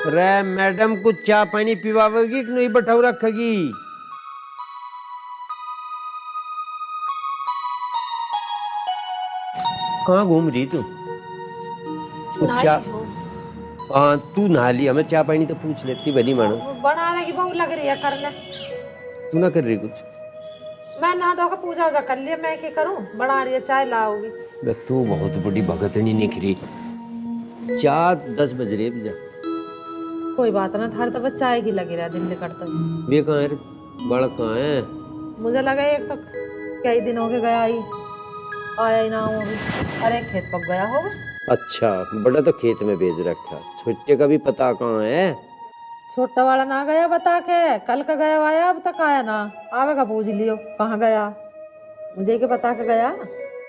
रे मैडम कुछ चाय पानी पिवावेगी कि नहीं बैठाऊ रखेगी? कहाँ घूम रही तू? कुछ चाय? हाँ तू नहा लिया, मैं चाय पानी तो पूछ लेती भली मानो। बनाने की बहुत लग रही है करने। तू ना कर रही कुछ? मैं नहा धो के पूजा वूजा कर लिया, मैं क्या करूं? बना रही है चाय लाओगी। तू बहुत बड़ी भगतनी निकली। 4:10 बज रहे भैया। कोई बात ना, थार तो चाय की लगी रहा दिन निकलता। वे कहाँ है रे? बालक कहाँ है? मुझे लगा एक तो कई दिन हो गए गया ही, आया ही ना हो अभी। अरे खेत पक गया होगा। अच्छा बड़ा तो खेत में भेज रखा, छोटे का भी पता कहाँ है? छोटा वाला ना गया बता के, कल का गया आया, अब तक आया ना। आवेगा पूछ लियो कहाँ गया, मुझे के बता के गया।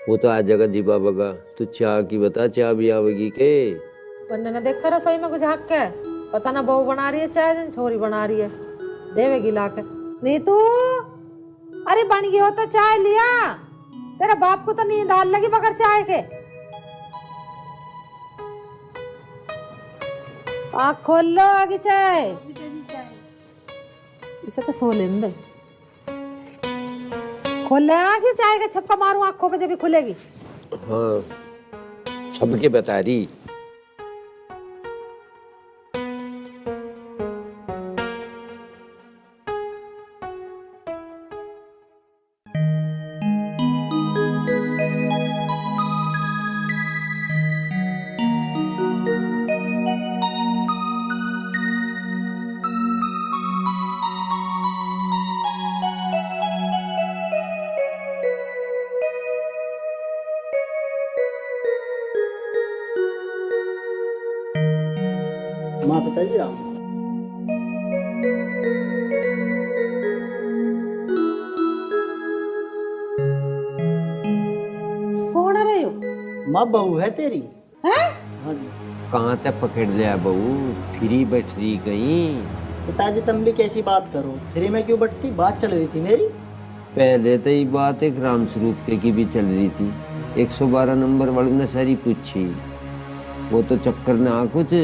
वो तो आज जगह जीबा बगा। तू चाय की बता, चाय भी आवेगी के? वरना ना देखा रसोई में कुछ हक है, पता ना बहू बना रही है चाय, दिन छोरी बना रही है, देवेगी लाके। नहीं तू, अरे बन गई हो तो चाय लिया। तेरा बाप को तो नींद आने लगी बगैर चाय के। आँख खोल लो, आगे चाय। इसे तो सो लेंगे। खोल ले आँखें, चाय का छक्का मारूं आँखों पे जब भी खुलेगी। हाँ सबके बता रही। माँ पिताजी राम। कौन है रे यो? माँ बहू है तेरी। हैं? हाँ जी। कहाँ तक पकड़ लिया बहू? फ्री बैठ रही कहीं? पिताजी तुम भी कैसी बात करो, फ्री में क्यों बैठती, बात चल रही थी मेरी। पहले तो ये बात एक राम स्वरूप के की भी चल रही थी, 112 नंबर वाले ने सारी पूछी। वो तो चक्कर ना कुछ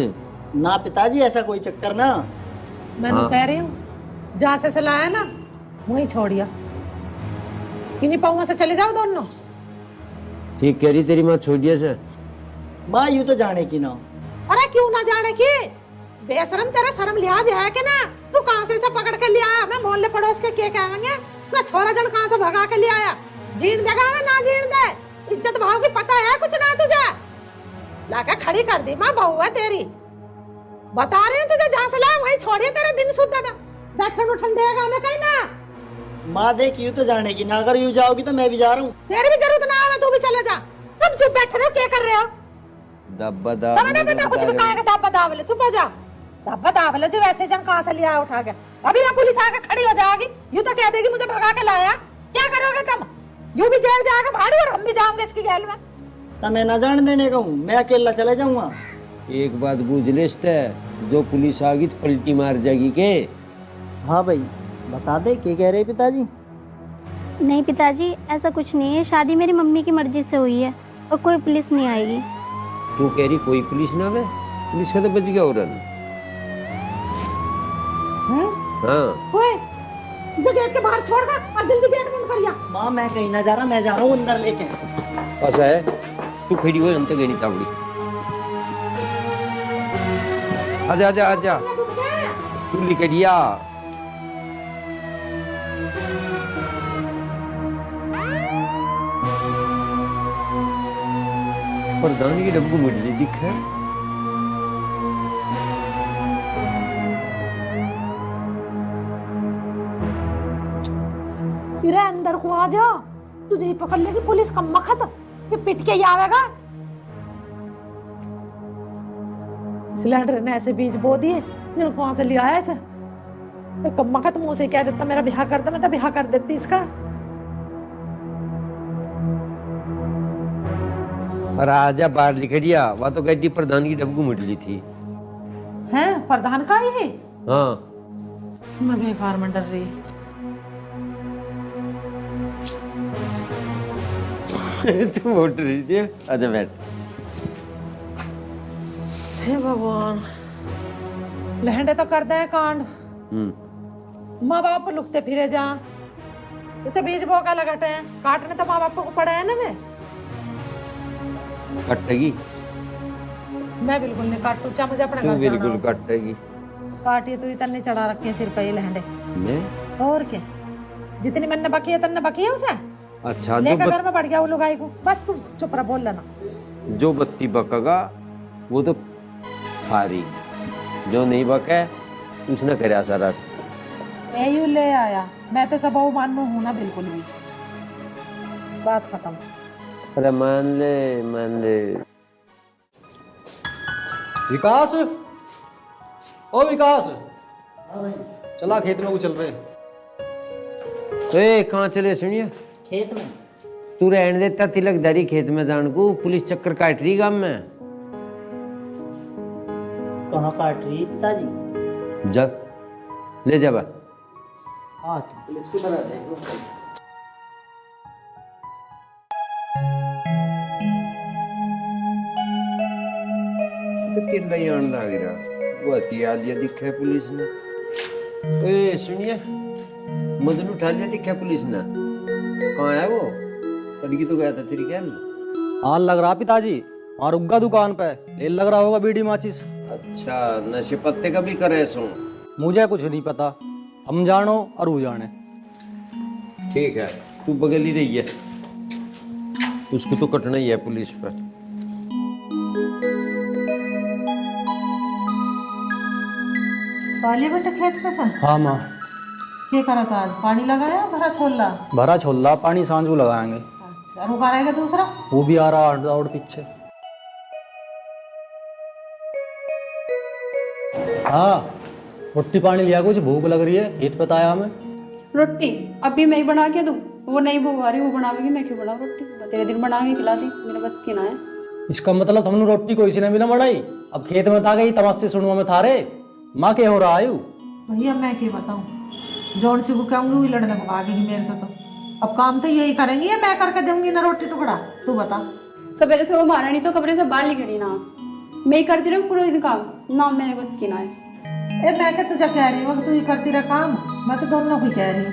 ना पिताजी ऐसा कोई चक्कर ना। मैं हाँ। कह रही हूँ जहाँ से लाया ना वहीं छोड़िया, इन्हीं पाँव से चले जाओ दोनों। ठीक कह रही तेरी माँ, छोड़िया से। माँ यूँ तो जाने की ना। अरे क्यों ना जाने की, बेशरम, तेरा शर्म लिहाज है कि ना? तू कहाँ से इसे पकड़ के ले आया? मैं मोहल्ले पड़ोस के कहेंगे तू छोरा जन कहाँ से भगा के ले आया? जीण देगा मैं ना जीण दे, इज्जत भाव की पता है कुछ ना तुझे? लाके खड़ी कर दी माँ, बहू है तेरी। बता रही हूँ तुझे, जहाँ से लाया वहीं छोड़िए, तेरे दिन शुद्ध था। बैठन उठन देगा हमें कहीं ना। माँ देख यूँ तो जाने की ना, अगर यूँ जाओगी तो मैं भी जा रहा हूँ। तेरी भी जरूरत ना है, तू भी चले जा। तुम चुप बैठे रहो, क्या कर रहे हो? दब्बा कुछ भी कहेगा, दब्बा दावले, चुप हो जा। दब्बा दावले जो वैसे जन कहाँ से लिया उठा के, अभी यहाँ पुलिस आके खड़ी हो जाएगी, यूँ तो कह देगी मुझे भगा के लाया। क्या करोगे तुम? यूँ भी जेल जाएगा भाड़ी और हम भी जाओगे इसकी गैल में। तो मैं ना जाने देने का हूँ, मैं अकेला चले जाऊंगा। एक बात बूझ ले, जो पुलिस आ गई तो पलटी मार जाएगी के? हाँ भाई बता दे, क्या कह रहे पिताजी? नहीं पिताजी, ऐसा कुछ नहीं है, शादी मेरी मम्मी की मर्जी से हुई है और कोई पुलिस नहीं आएगी। तू कह रही कोई पुलिस ना आवे? पुलिस का तो बच गया औरन। हाँ ओए, इसे गेट के बाहर छोड़ कर और जल्दी गेट बंद करिया। माँ मैं कहीं ना जा रहा, मैं जा रहा हूँ अंदर लेके। ऐसा है, तू खड़ी हो अंत गई तावड़ी। आजा आजा आजा, तू लिखड़िया। प्रधान की डब्बू मुझे दिख है। तेरे अंदर को आ जा, तुझे ही पकड़ लेगी पुलिस का मखत, ये पिट के ही आवेगा। सिलेंडर ने ऐसे बीज बो दिए, जिन कहाँ से लिया है ऐसे? मखत मुंह से कह देता मेरा ब्याह कर दे, मैं तो ब्याह कर देती इसका। और आजा बाहर लिखड़िया, वह तो गड्डी प्रधान की डब्बू मुडली थी। हैं प्रधान का ही? हाँ मैं बेकार में डर रही। तू उठ रही थी, आजा बैठ। हे भगवान, लहंडे तो कर दे कांड, माँ बाप लुकते फिरे जा, ये तो बीज बोका लगाते हैं, काटने तो माँ बाप को पड़ा है ना। मैं कटेगी? मैं बिल्कुल नहीं काटू, चाहे मुझे अपने तू घर जाना बिल्कुल हो। कटेगी। काटिए तो इतने चढ़ा रखे हैं सिर पे ये लहंडे, मैं? और क्या, जितनी मैंने बकी है तन्ने बकी है उसे अच्छा, लेकर घर में बढ़ गया वो लुगाई को। बस तू चुप रह, बोल लेना। जो बत्ती बकेगा वो तो फारी, जो नहीं बके उसने करे सारा। यू ले आया, मैं तो सब मानू हूं ना बिल्कुल भी, बात खत्म। अरे मान ले मान ले। विकास, ओ विकास, चला खेत में को चल रहे। ए कहाँ चले सुनिए? खेत में। तू रहने देता तिलकदारी खेत में जान को, पुलिस चक्कर काट रही गांव में। कहाँ काट रही पिताजी? जग ले जा बा। हाँ पुलिस की तरह देखो। तो कितना ही आन लग रहा, वो हथियार लिया दिखा पुलिस ने। ए सुनिए, मदन उठा लिया दिखा पुलिस ने। कहाँ है वो? तड़की तो गया था तेरी क्या? आन लग रहा पिताजी, और उग्गा दुकान पे ले लग रहा होगा बीड़ी माचिस। अच्छा, नशे पत्ते का भी करे सो? मुझे कुछ नहीं पता, हम जानो और वो जाने। ठीक है, तू बगल ही रही है, उसको तो कटना ही है पुलिस पर। पालिए बेटा खेत में से हाँ माँ। क्या करा था आज? पानी लगाया, भरा छोला? भरा छोला पानी सांझ को लगाएंगे। अच्छा, और वो कहा रहेगा दूसरा? वो भी आ रहा और पीछे। हाँ, रोटी पानी लिया, कुछ भूख लग रही है, खेत पे आया हमें। रोटी अभी मैं ही बना के दूँ? वो नहीं वो आ रही, वो बनावेगी, मैं क्यों बनाऊँ रोटी? तेरे दिन बना के खिला दी, मेरे बस की ना है। इसका मतलब हमने रोटी कोई सी ने भी ना बनाई, अब खेत में था गई तमाशे सुनवा में थारे। माँ के हो रहा आयु? भैया मैं क्या बताऊँ, जौन सी को कहूंगी वही लड़ने को भागेगी मेरे से। तो अब काम तो यही करेंगी, या मैं करके दूंगी ना रोटी टुकड़ा? तू बता। सवेरे से वो मारा नहीं तो कमरे से बाहर निकली ना, मैं ही करती रहूँ पूरा दिन काम ना, मेरे बस की ना है। ए मैं क्या तुझे कह रही हूँ कि तू ही करती रह काम? मैं तो दोनों को ही कह रही हूँ।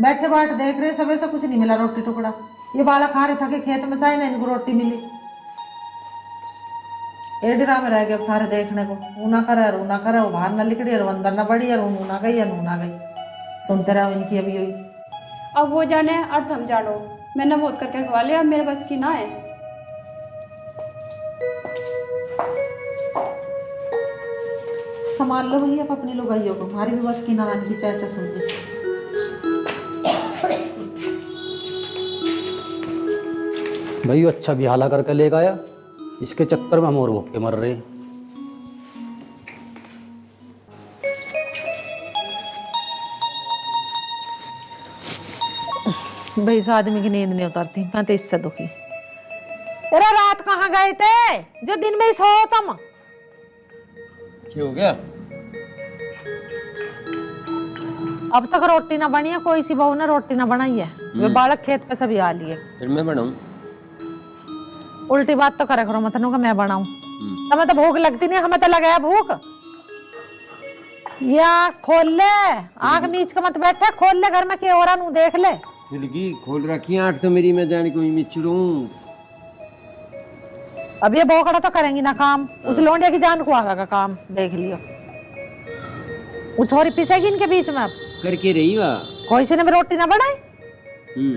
बैठे बाट देख रहे, सवेरे से कुछ नहीं मिला रोटी टुकड़ा। ये बालक खा रहे थके खेत में, साई ना इनको रोटी मिली। एडरा में रह गए थारे देखने को, ऊना करे ऊना करे, वो बाहर ना लिकड़ी और अंदर ना बढ़ी और ऊना गई और ऊना गई। सुनते रहो इनकी अभी हुई। अब वो जाने और हम जानो, मैंने बहुत करके खवा लिया, अब मेरे बस की ना है। संभाल लो भैया अपनी लुगाइयों को, हमारी भी बस की ना आने की चाचा सुनती। भाई अच्छा भी हाला करके ले गया, इसके चक्कर में हम और भूखे मर रहे। भाई इस आदमी की नींद नहीं उतरती, मैं तो इससे दुखी। तेरा रात कहाँ गए थे जो दिन में ही सो तुम? क्या हो गया? अब तक रोटी ना बनी है, कोई सी बहू ने रोटी ना बनाई है। वे बालक खेत पे सभी आ लिए। फिर मैं बनाऊं? उल्टी बात तो करे करो मत नु, मैं बनाऊं? हमें तो भूख लगती नहीं, हमें तो लगाया भूख। या खोल ले, आग मीच के मत बैठे, खोल ले घर में क्या हो रहा नू देख ले। खिड़की खोल रखी है, आंख तो मेरी, मैं जाने कोई मिचड़ू। अब ये बोकड़ा तो करेंगी ना काम, उस लोंडिया की जान को आगा का काम देख लियो। वो छोरी पिसेगी इनके बीच में। अब करके रही वा कोई सी ने भी रोटी ना बनाई,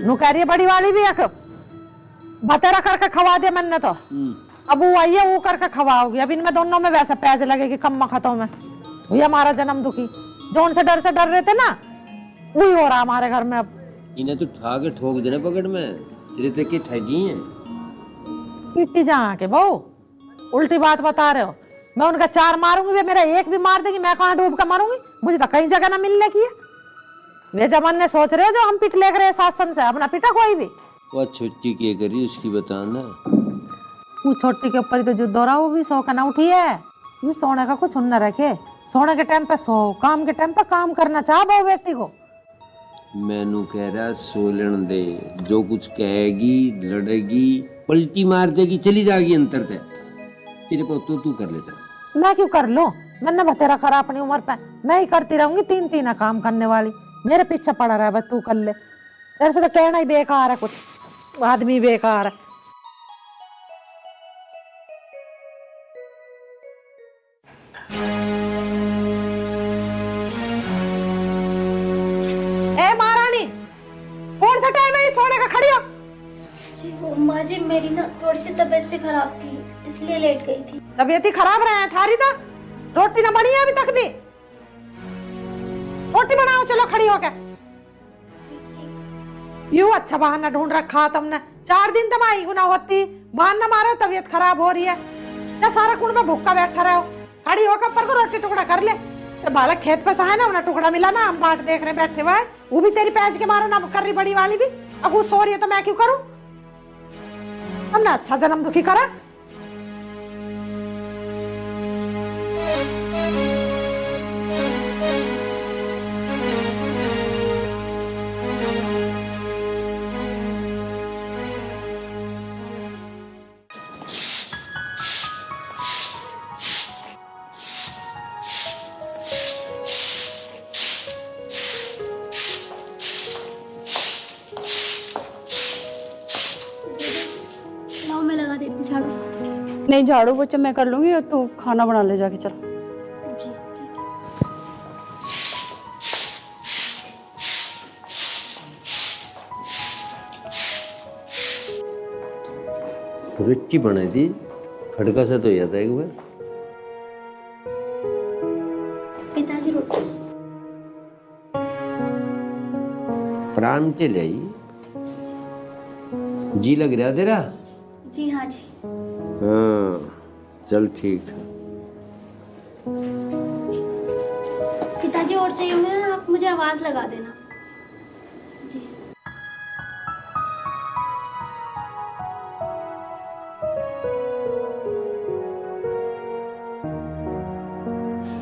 नू कह रही है बड़ी वाली भी एक बतेरा करके खवा दिया मैंने तो। अब वो आई है वो करके खवाओगी। अब इनमें दोनों में वैसे पैसे लगेगी कम मखतों में। वही हमारा जन्म दुखी, जो उनसे डर रहे थे ना, वही हो रहा हमारे घर में। अब इन्हें तो ठा के ठोक देना पकड़ में, तेरे तक की ठगी है। पिट्टी जहाँ के बहू उल्टी बात बता रहे हो। मैं उनका चार मारूंगी, वे मेरा एक भी मार देगी, मैं कहाँ डूब कर मारूंगी? मुझे तो कहीं जगह ना मिलने की है। वे जमाने सोच रहे हो जो हम पिट ले रहे शासन से, अपना पिटा कोई भी। वो छुट्टी क्या करी उसकी बताना। वो छोटी के ऊपर ही तो जुद्द हो रहा, वो भी सो का ना उठी है। ये सोने का कुछ न रखे, सोने के टाइम पे सो, काम के टाइम पे काम करना चाह बहु बेटी को। मैनू कह रहा सोलन दे, जो कुछ कहेगी लड़ेगी, पलटी मार देगी, चली जाएगी अंतर तक। तेरे को तो तू कर लेता। मैं क्यों कर लूं? मैंने बतेरा करा अपनी उम्र पे, मैं ही करती रहूंगी 3-3 काम करने वाली, मेरे पीछे पड़ा रहा, बस तू कर ले। तेरे से तो कहना ही बेकार है, कुछ आदमी बेकार है। ए महारानी, कौन सा टाइम है ये सोने का? खड़ी हो। जी वो माँ जी, मेरी ना थोड़ी सी तबीयत से खराब थी, इसलिए लेट गई थी। तबीयत ही खराब रहे हैं थारी तो? रोटी ना बनी है अभी तक भी? रोटी बनाओ, चलो खड़ी हो के। यूं अच्छा बहाना ढूंढ रखा तुमने, 4 दिन तुम आई गुना होती, बहाना मारो तबीयत खराब हो रही है, क्या सारा कुंड में भूखा बैठा रहो? खड़ी होकर पर को रोटी टुकड़ा कर ले। तो बालक खेत पे है ना, उन्हें टुकड़ा मिला ना, हम बाट देख रहे बैठे हुए, वो भी तेरी पैज के मारो ना कर रही, बड़ी वाली भी। अब वो सो रही है तो मैं क्यों करूं? हमने अच्छा जन्म दुखी करा। लाओ मैं लगा देती हूँ झाड़ू। नहीं, झाड़ू पोछा मैं कर लूंगी, और तू खाना बना ले जाके। चल जी ठीक है। रुचि बनाई थी, खड़का सा तो हो जाता है एक बार। पिताजी रोटी। प्राण के ले आई। जी लग रहा तेरा? जी हाँ जी। हाँ चल ठीक है। पिताजी और चाहिए होंगे ना, आप मुझे आवाज लगा देना। जी।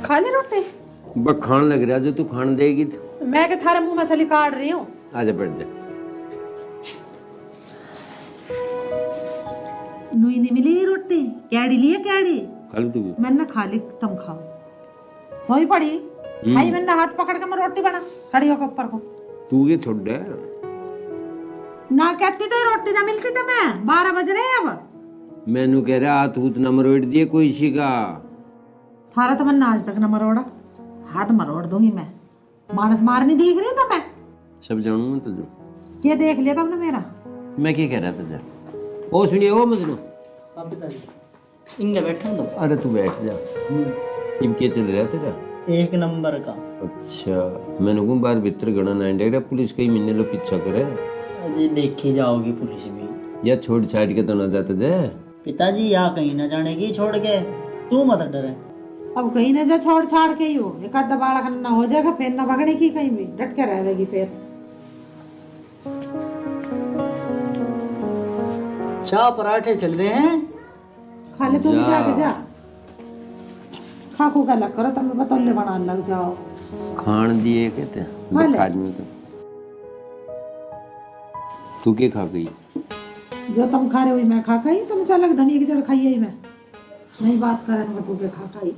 खा ले रोटी। बस खान लग रहा, जो तू खान देगी तो। मैं के थारे मुंह में से काट रही हूँ। आजा बैठ जा। नुई नहीं मिली रोटी, कैडी लिए कैडी। खा लो तू भी। मैंने खा ली, तुम खाओ। सोई पड़ी भाई, मैंने हाथ पकड़ के मैं रोटी बना, खड़ी होकर ऊपर को। तू ये छोड़ दे ना कहती तो रोटी ना मिलती तो मैं 12 बज रहे हैं अब। मैनू कह रहा हाथ हूत न मरोड़ दिए कोई सी का। थारा तो मैंने आज तक न मरोड़ा, हाथ मरोड़ दूंगी मैं। मानस मारनी देख रही हूँ तो मैं सब जानू मैं तुझे। ये देख लिया तुमने मेरा? मैं क्या कह रहा था जरा, ओ सुनिए ओ मजनू। हाँ पिताजी, इंगे बैठो तो। अरे तू बैठ जा। इम क्या चल रहा तेरा? 1 नंबर का। अच्छा मैंने को बार भीतर गणा ना इंडिया पुलिस कई महीने लो पीछा करे। अजी देखी जाओगी पुलिस भी। या छोड़ छाड़ के तो ना जाते जाए। पिताजी यहाँ कहीं ना जानेगी छोड़ के, तू मत डरे। अब कहीं ना जा छोड़ छाड़ के ही हो, एक आधा बाड़ा ना हो जाएगा, फिर ना भगने की कहीं भी डट के रहेगी फिर। चाय पराठे चल रहे हैं। खा ले तुम जा। जाके जा। खाकू का लग करो, तुम बतौले बना लग जाओ। खान दिए कहते हाँ ले। आदमी को। तू क्या खा गई? जो तुम खा रहे हो मैं खा खाई, तुमसे अलग धनिया की जड़ खाई है मैं नहीं बात करेंगे तू के खा खाई।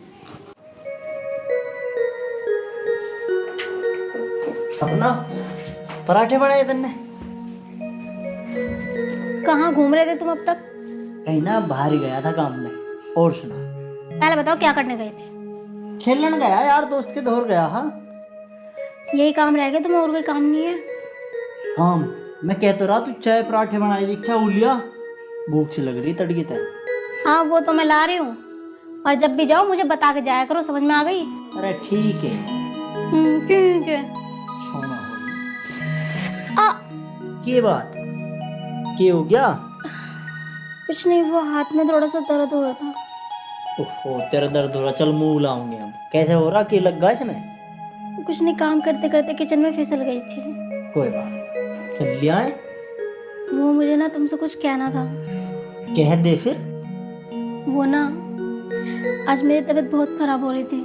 सपना पराठे बनाए तन्ने? कहाँ घूम रहे थे तुम अब तक? कहीं ना बाहर ही गया था काम में। और सुना, पहले बताओ क्या करने गए थे? खेलने गया यार, दोस्त के दौर गया। हाँ यही काम रह गया, तुम्हें और कोई काम नहीं है? हाँ मैं कह तो रहा, तू चाय पराठे बनाए दिखा उलिया, भूख से लग रही तड़की तय। हाँ वो तो मैं ला रही हूँ, और जब भी जाओ मुझे बता के जाया करो, समझ में आ गई? अरे ठीक है। ठीक है। सोना आ, की बात की हो गया? कुछ नहीं, वो हाथ में थोड़ा सा दर्द हो रहा था। ओहो तेरा दर्द हो रहा, चल मुंह लाऊंगे हम। कैसे हो रहा, की लग गया इसमें? कुछ नहीं, काम करते करते किचन में फिसल गई थी। कोई बात, चल लिया है। वो मुझे ना तुमसे कुछ कहना था। कह दे फिर। वो ना आज मेरी तबीयत बहुत खराब हो रही थी,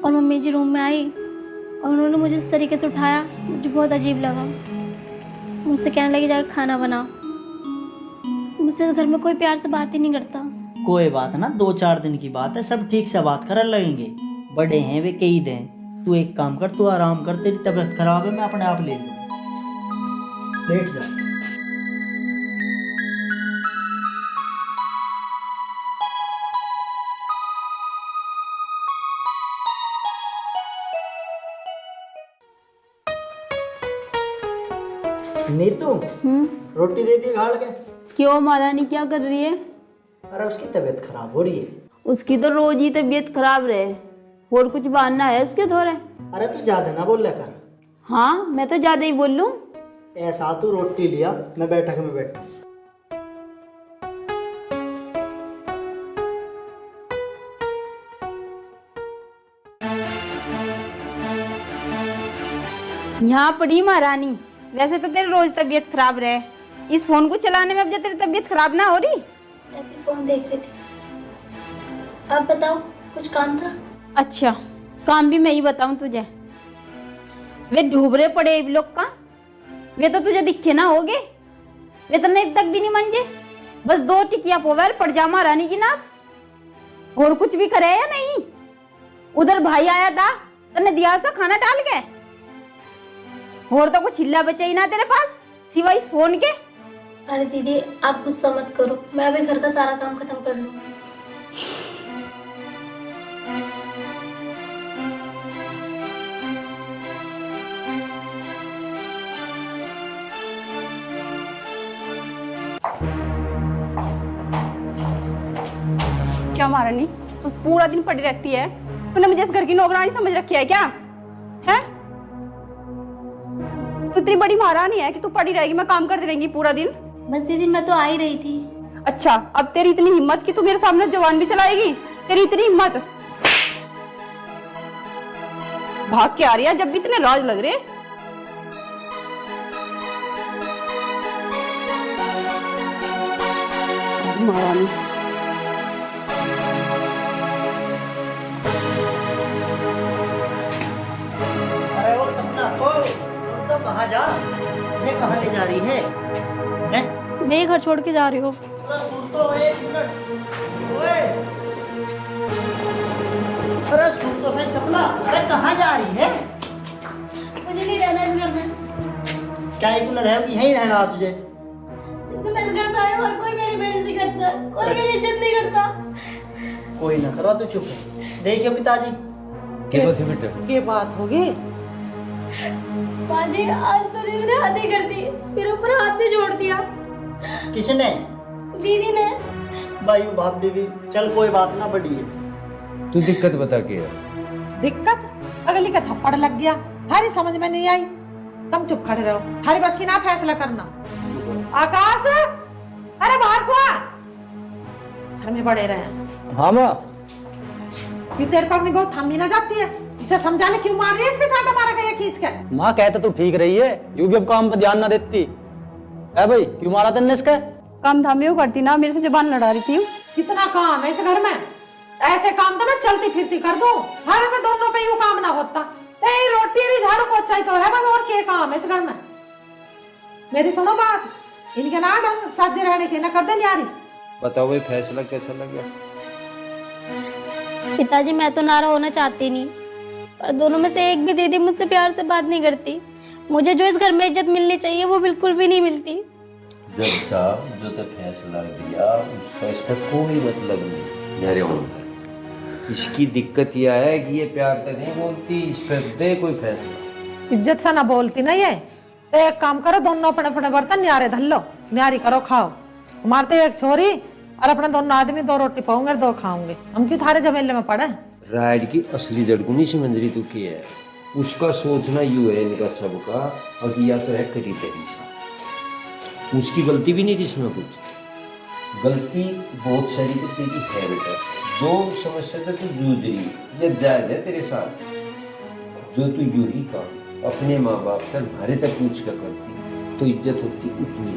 और मम्मी जी रूम में आई और उन्होंने मुझे इस तरीके से उठाया, मुझे बहुत अजीब लगा। मुझसे कहने लगी जाकर खाना बनाओ। मुझसे घर में कोई प्यार से बात ही नहीं करता। कोई बात ना, 2-4 दिन की बात है, सब ठीक से बात कर लगेंगे। बड़े हैं वे, कई दें। तू एक काम कर, तू आराम कर, तेरी तबीयत खराब है, मैं अपने आप ले लूँ। लेट जा। नीतू, रोटी दे दी गाड़ के। क्यों महारानी, क्या कर रही है? अरे उसकी तबीयत खराब हो रही है। उसकी तो रोज ही तबीयत खराब रहे, और कुछ बहाना है उसके थोड़े? अरे तू ज्यादा ना बोल कर। हाँ, मैं तो ज्यादा ही बोल लूं। ऐसा तू रोटी लिया, मैं बैठक में बैठ। यहाँ पड़ी महारानी। वैसे तो तेरी रोज तबीयत खराब रहे, इस फोन को चलाने में अब जब तेरी तबीयत खराब ना हो रही। ऐसे फोन देख रही थी। आप बताओ, कुछ काम था? अच्छा, काम भी मैं ही बताऊं तुझे। वे ढूबरे पड़े लोग का, वे तो तुझे दिखे ना होगे, वे तो नहीं तक भी नहीं मंजे। बस 2 टिकिया पोवेल पड़ जा महारानी की ना, और कुछ भी करे या नहीं। उधर भाई आया था, तने दिया सा खाना डाल के, और तो कुछ हिल्ला बचा ही ना तेरे पास सिवाय इस फोन के। अरे दीदी, आप गुस्सा मत करो, मैं अभी घर का सारा काम खत्म कर लूँ। क्या महारानी, तू पूरा दिन पड़ी रहती है? तूने मुझे इस घर की नौकरानी समझ रखी है क्या? है तू इतनी बड़ी महारानी है कि तू पड़ी रहेगी, मैं काम करती रहेंगी पूरा दिन? बस दीदी, मैं तो आ ही रही थी। अच्छा, अब तेरी इतनी हिम्मत कि तू मेरे सामने जवान भी चलाएगी? तेरी इतनी हिम्मत, भाग के आ रही है जब भी इतने राज लग रहे। महारानी अरे वो सपना को सुन तो, कहाँ जा, इसे कहाँ ले जा रही है? हैं? मैं घर छोड़ के जा रही हूँ। अरे सुन तो, 1 मिनट। ओए, अरे सुन तो सही सपना, अरे कहाँ जा रही है? मुझे नहीं रहना इस घर में। क्या ही क्यों रहे, यहीं रहना तुझे। जब से मैं इस घर में आई हूँ, और कोई मेरी बेइज्जती करता, कोई मेरी इज्जत नहीं करता। कोई ना करा, तू चुप है। देखियो पिताजी, क्या बात है बेटा? ये बात होगी। माँ जी, आज तो दीदी ने हद ही कर दी, मेरे ऊपर हाथ भी जोड़ दिया। किसने? दीदी ने। भाई बाप दीदी, चल कोई बात ना, बड़ी है। तू दिक्कत बता के यार। दिक्कत? अगली का थप्पड़ लग गया, थारी समझ में नहीं आई। तुम चुप खड़े रहो, थारी बस की ना फैसला करना। आकाश, अरे बाहर को आ, घर में पड़े रहे। हाँ माँ। क्यों तेरे पर अपनी बहुत थमी ना जाती है? इसे समझा ले, क्यों मार रही है इसके चांटा मारा गया खींच के? माँ कहते तो ठीक रही है, यूं भी अब काम पर ध्यान ना देती है। भाई क्यों मारा तेने इसका? काम धाम यूं करती ना, मेरे से जुबान लड़ा रही थी। कितना काम है इस घर में? ऐसे काम तो मैं चलती फिरती कर दूं, हर में दोनों पे यूं काम ना होता। ए रोटी भी झाड़ू पोछा ही तो है बस, और क्या काम है इस घर में? मेरी सुनो बात, इनके ना ढंग साजे रहने के ना कर दे न्यारी। बताओ ये फैसला कैसा लगा? पिताजी, मैं तो नाराज होना चाहती नहीं, पर दोनों में से एक भी दीदी मुझसे प्यार से बात नहीं करती। मुझे जो इस घर में इज्जत मिलनी चाहिए वो बिल्कुल भी नहीं मिलती। जज साहब जो तो फैसला दिया उसका इस पर कोई मतलब नहीं। मेरे होता इसकी दिक्कत यह है कि ये प्यार तो नहीं बोलती, इस पर दे कोई फैसला। इज्जत से ना बोलती ना ये, तो एक काम करो, दोनों अपने अपने बर्तन न्यारे धल लो, न्यारी करो, खाओ। मारते एक छोरी और अपने दोनों आदमी 2 रोटी पाऊंगे, 2 खाऊंगे। हम क्यों थारे जमेले में पड़े? राइड की असली जड़ को नहीं समझ रही तू की है। उसका सोचना यूं है इनका सबका, और या तो है करी तेरी सा। उसकी गलती भी नहीं थी इसमें, कुछ गलती बहुत सारी तो तेरी है बेटा। जो समस्या से तू जूझ रही है जायज है तेरे साथ, जो तू यूं ही काम अपने माँ बाप से हमारे तक पूछ कर करती तो इज्जत होती उतनी।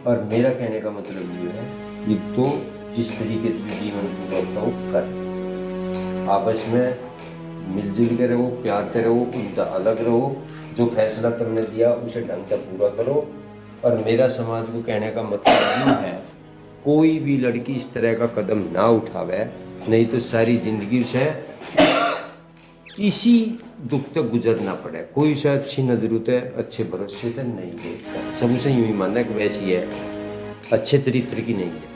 और मेरा कहने का मतलब ये है कि तो जिस तरीके से जीवन गुजारता हो कर, आपस में मिलजुल के रहो, प्यार के रहो, उनका अलग रहो। जो फैसला तुमने दिया उसे ढंग से पूरा करो। और मेरा समाज को कहने का मतलब ये है कोई भी लड़की इस तरह का कदम ना उठावे, नहीं तो सारी जिंदगी उसे इसी दुख तक गुजरना पड़े। कोई उसे अच्छी नजर है, अच्छे भरोसे तक नहीं देखता, सब उसे यूं ही मानना कि वैसी है, अच्छे चरित्र की नहीं है।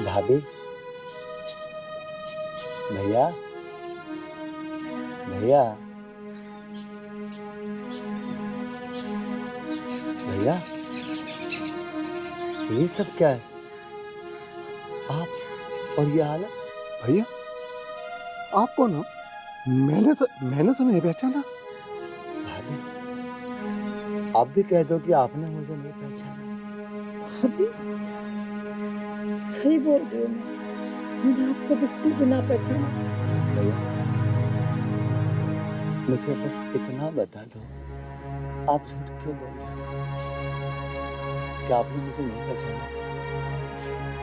भाभी, भैया, भैया, भैया, ये सब क्या है? आप और ये हालत? भैया, आप कौन हो? मैंने तो नहीं पहचाना। भाभी, आप भी कह दो कि आपने मुझे नहीं पहचाना। सही बोल रही हूँ मैंने आपको बिल्कुल भी ना पहचाना। भैया, मुझे बस इतना बता दो, आप झूठ क्यों बोल रहे हो? क्या आपने मुझे नहीं पहचाना?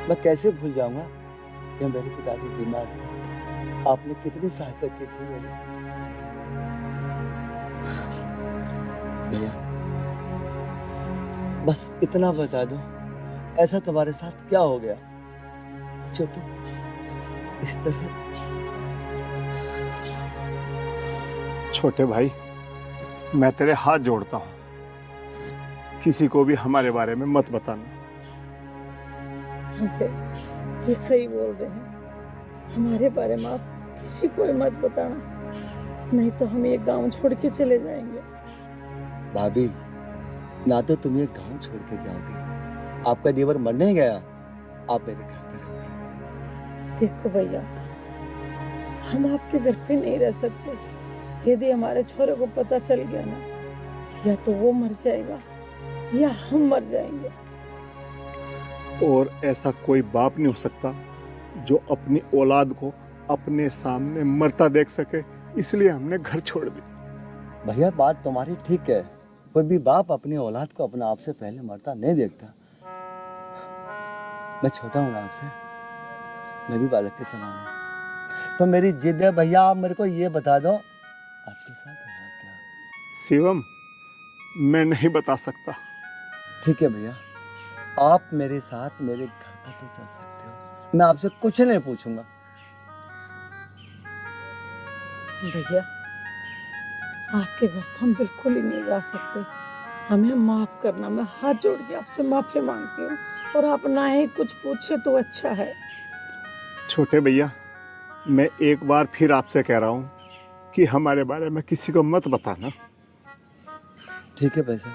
मैं कैसे भूल जाऊंगा कि मेरे पिताजी बीमार थे, आपने कितनी सहायता की थी मेरी। भैया, बस इतना बता दो, ऐसा तुम्हारे साथ क्या हो गया जो तुम इस तरह? छोटे भाई, मैं तेरे हाथ जोड़ता हूँ, किसी को भी हमारे बारे में मत बताना। ये सही बोल रहे हैं, हमारे बारे में आप किसी को ही मत बताना, नहीं तो हम ये गांव छोड़ के चले जाएंगे। भाभी, ना तो तुम ये गांव छोड़ के जाओगे, आपका देवर मर नहीं गया, आप मेरे घर पे रहोगे। देखो भैया, हम आपके घर पे नहीं रह सकते। यदि हमारे छोरे को पता चल गया ना, या तो वो मर जाएगा या हम मर जाएंगे। और ऐसा कोई बाप नहीं हो सकता जो अपनी औलाद को अपने सामने मरता देख सके, इसलिए हमने घर छोड़ दिया। भैया, बात तुम्हारी ठीक है, कोई भी बाप अपनी औलाद को अपने आप से पहले मरता नहीं देखता। मैं छोटा हूँ ना आपसे, मैं भी बालक के समान हूँ, तो मेरी जिद है भैया, आप मेरे को ये बता दो, आपके साथ हुआ क्या? शिवम, मैं नहीं बता सकता। ठीक है भैया, आप मेरे साथ मेरे घर पर तो चल सकते हो, मैं आपसे कुछ नहीं पूछूंगा। भैया, आपके घर तो हम बिल्कुल ही नहीं जा सकते, हमें माफ करना। मैं हाथ जोड़ के आपसे माफी मांगती हूँ, और आप ना ही कुछ पूछे तो अच्छा है। छोटे भैया, मैं एक बार फिर आपसे कह रहा हूँ कि हमारे बारे में किसी को मत बताना। ठीक है पैसा,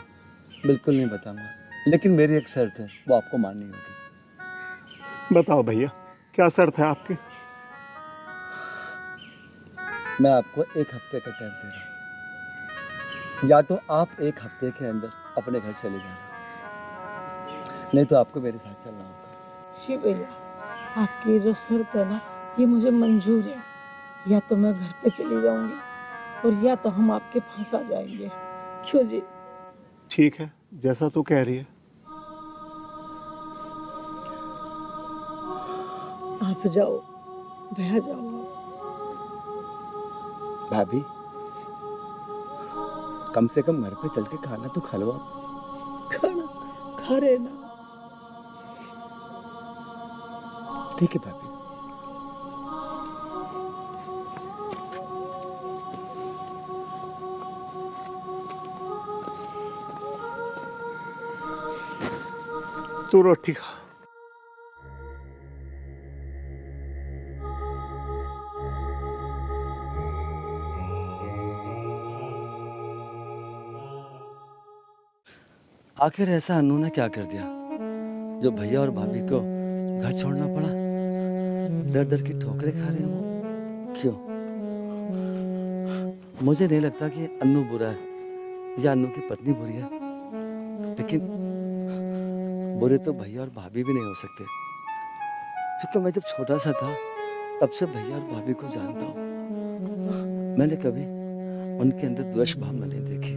बिल्कुल नहीं बताऊंगा, लेकिन मेरी एक शर्त है, वो आपको माननी होगी। बताओ भैया, क्या शर्त है आपकी? मैं आपको 1 हफ्ते का टाइम दे रहा हूँ, या तो आप 1 हफ्ते के अंदर अपने घर चले जाना, नहीं तो आपको मेरे साथ चलना होगा। जी भैया, आपकी जो शर्त है ना, ये मुझे मंजूर है। या तो मैं घर पे चली जाऊंगी, और या तो हम आपके पास आ जाएंगे। क्यों जी? ठीक है, जैसा तू कह रही है। आप जाओ भैया, जाओ। भाभी, कम से कम घर पे चल के खाना तो खा लो आप। खाना खा रहे ना? ठीक है भाभी। तू रोटी खा। आखिर ऐसा अनु ने क्या कर दिया जो भैया और भाभी को घर छोड़ना पड़ा? दर दर की ठोकरें खा रहे हैं वो, क्यों? मुझे नहीं लगता कि अन्नू बुरा है या अन्नू की पत्नी बुरी है, लेकिन बुरे तो भैया और भाभी भी नहीं हो सकते। क्योंकि मैं जब छोटा सा था तब से भैया और भाभी को जानता हूँ। मैंने कभी उनके अंदर द्वेष भावना नहीं देखी।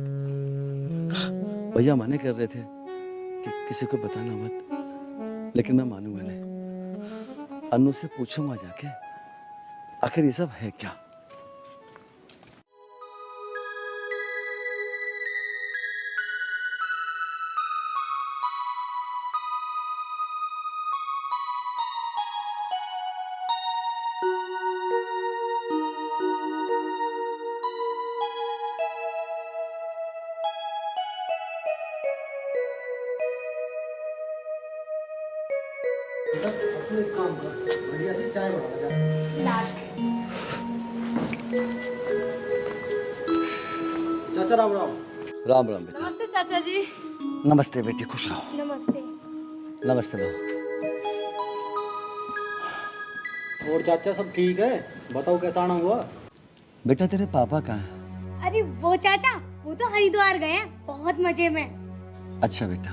भैया मना कर रहे थे कि किसी को बताना मत, लेकिन मैं मानूंगा नहीं। अनु से पूछूंगा जाके आखिर ये सब है क्या। बढ़िया सी चाय बना चाचा। राम राम। राम राम बेटा। नमस्ते चाचा जी। नमस्ते बेटी, खुश रहो। नमस्ते। नमस्ते बाबू। और चाचा सब ठीक है? बताओ कैसा आना हुआ? बेटा तेरे पापा कहाँ हैं? अरे वो चाचा, वो तो हरिद्वार गए हैं, बहुत मजे में। अच्छा बेटा,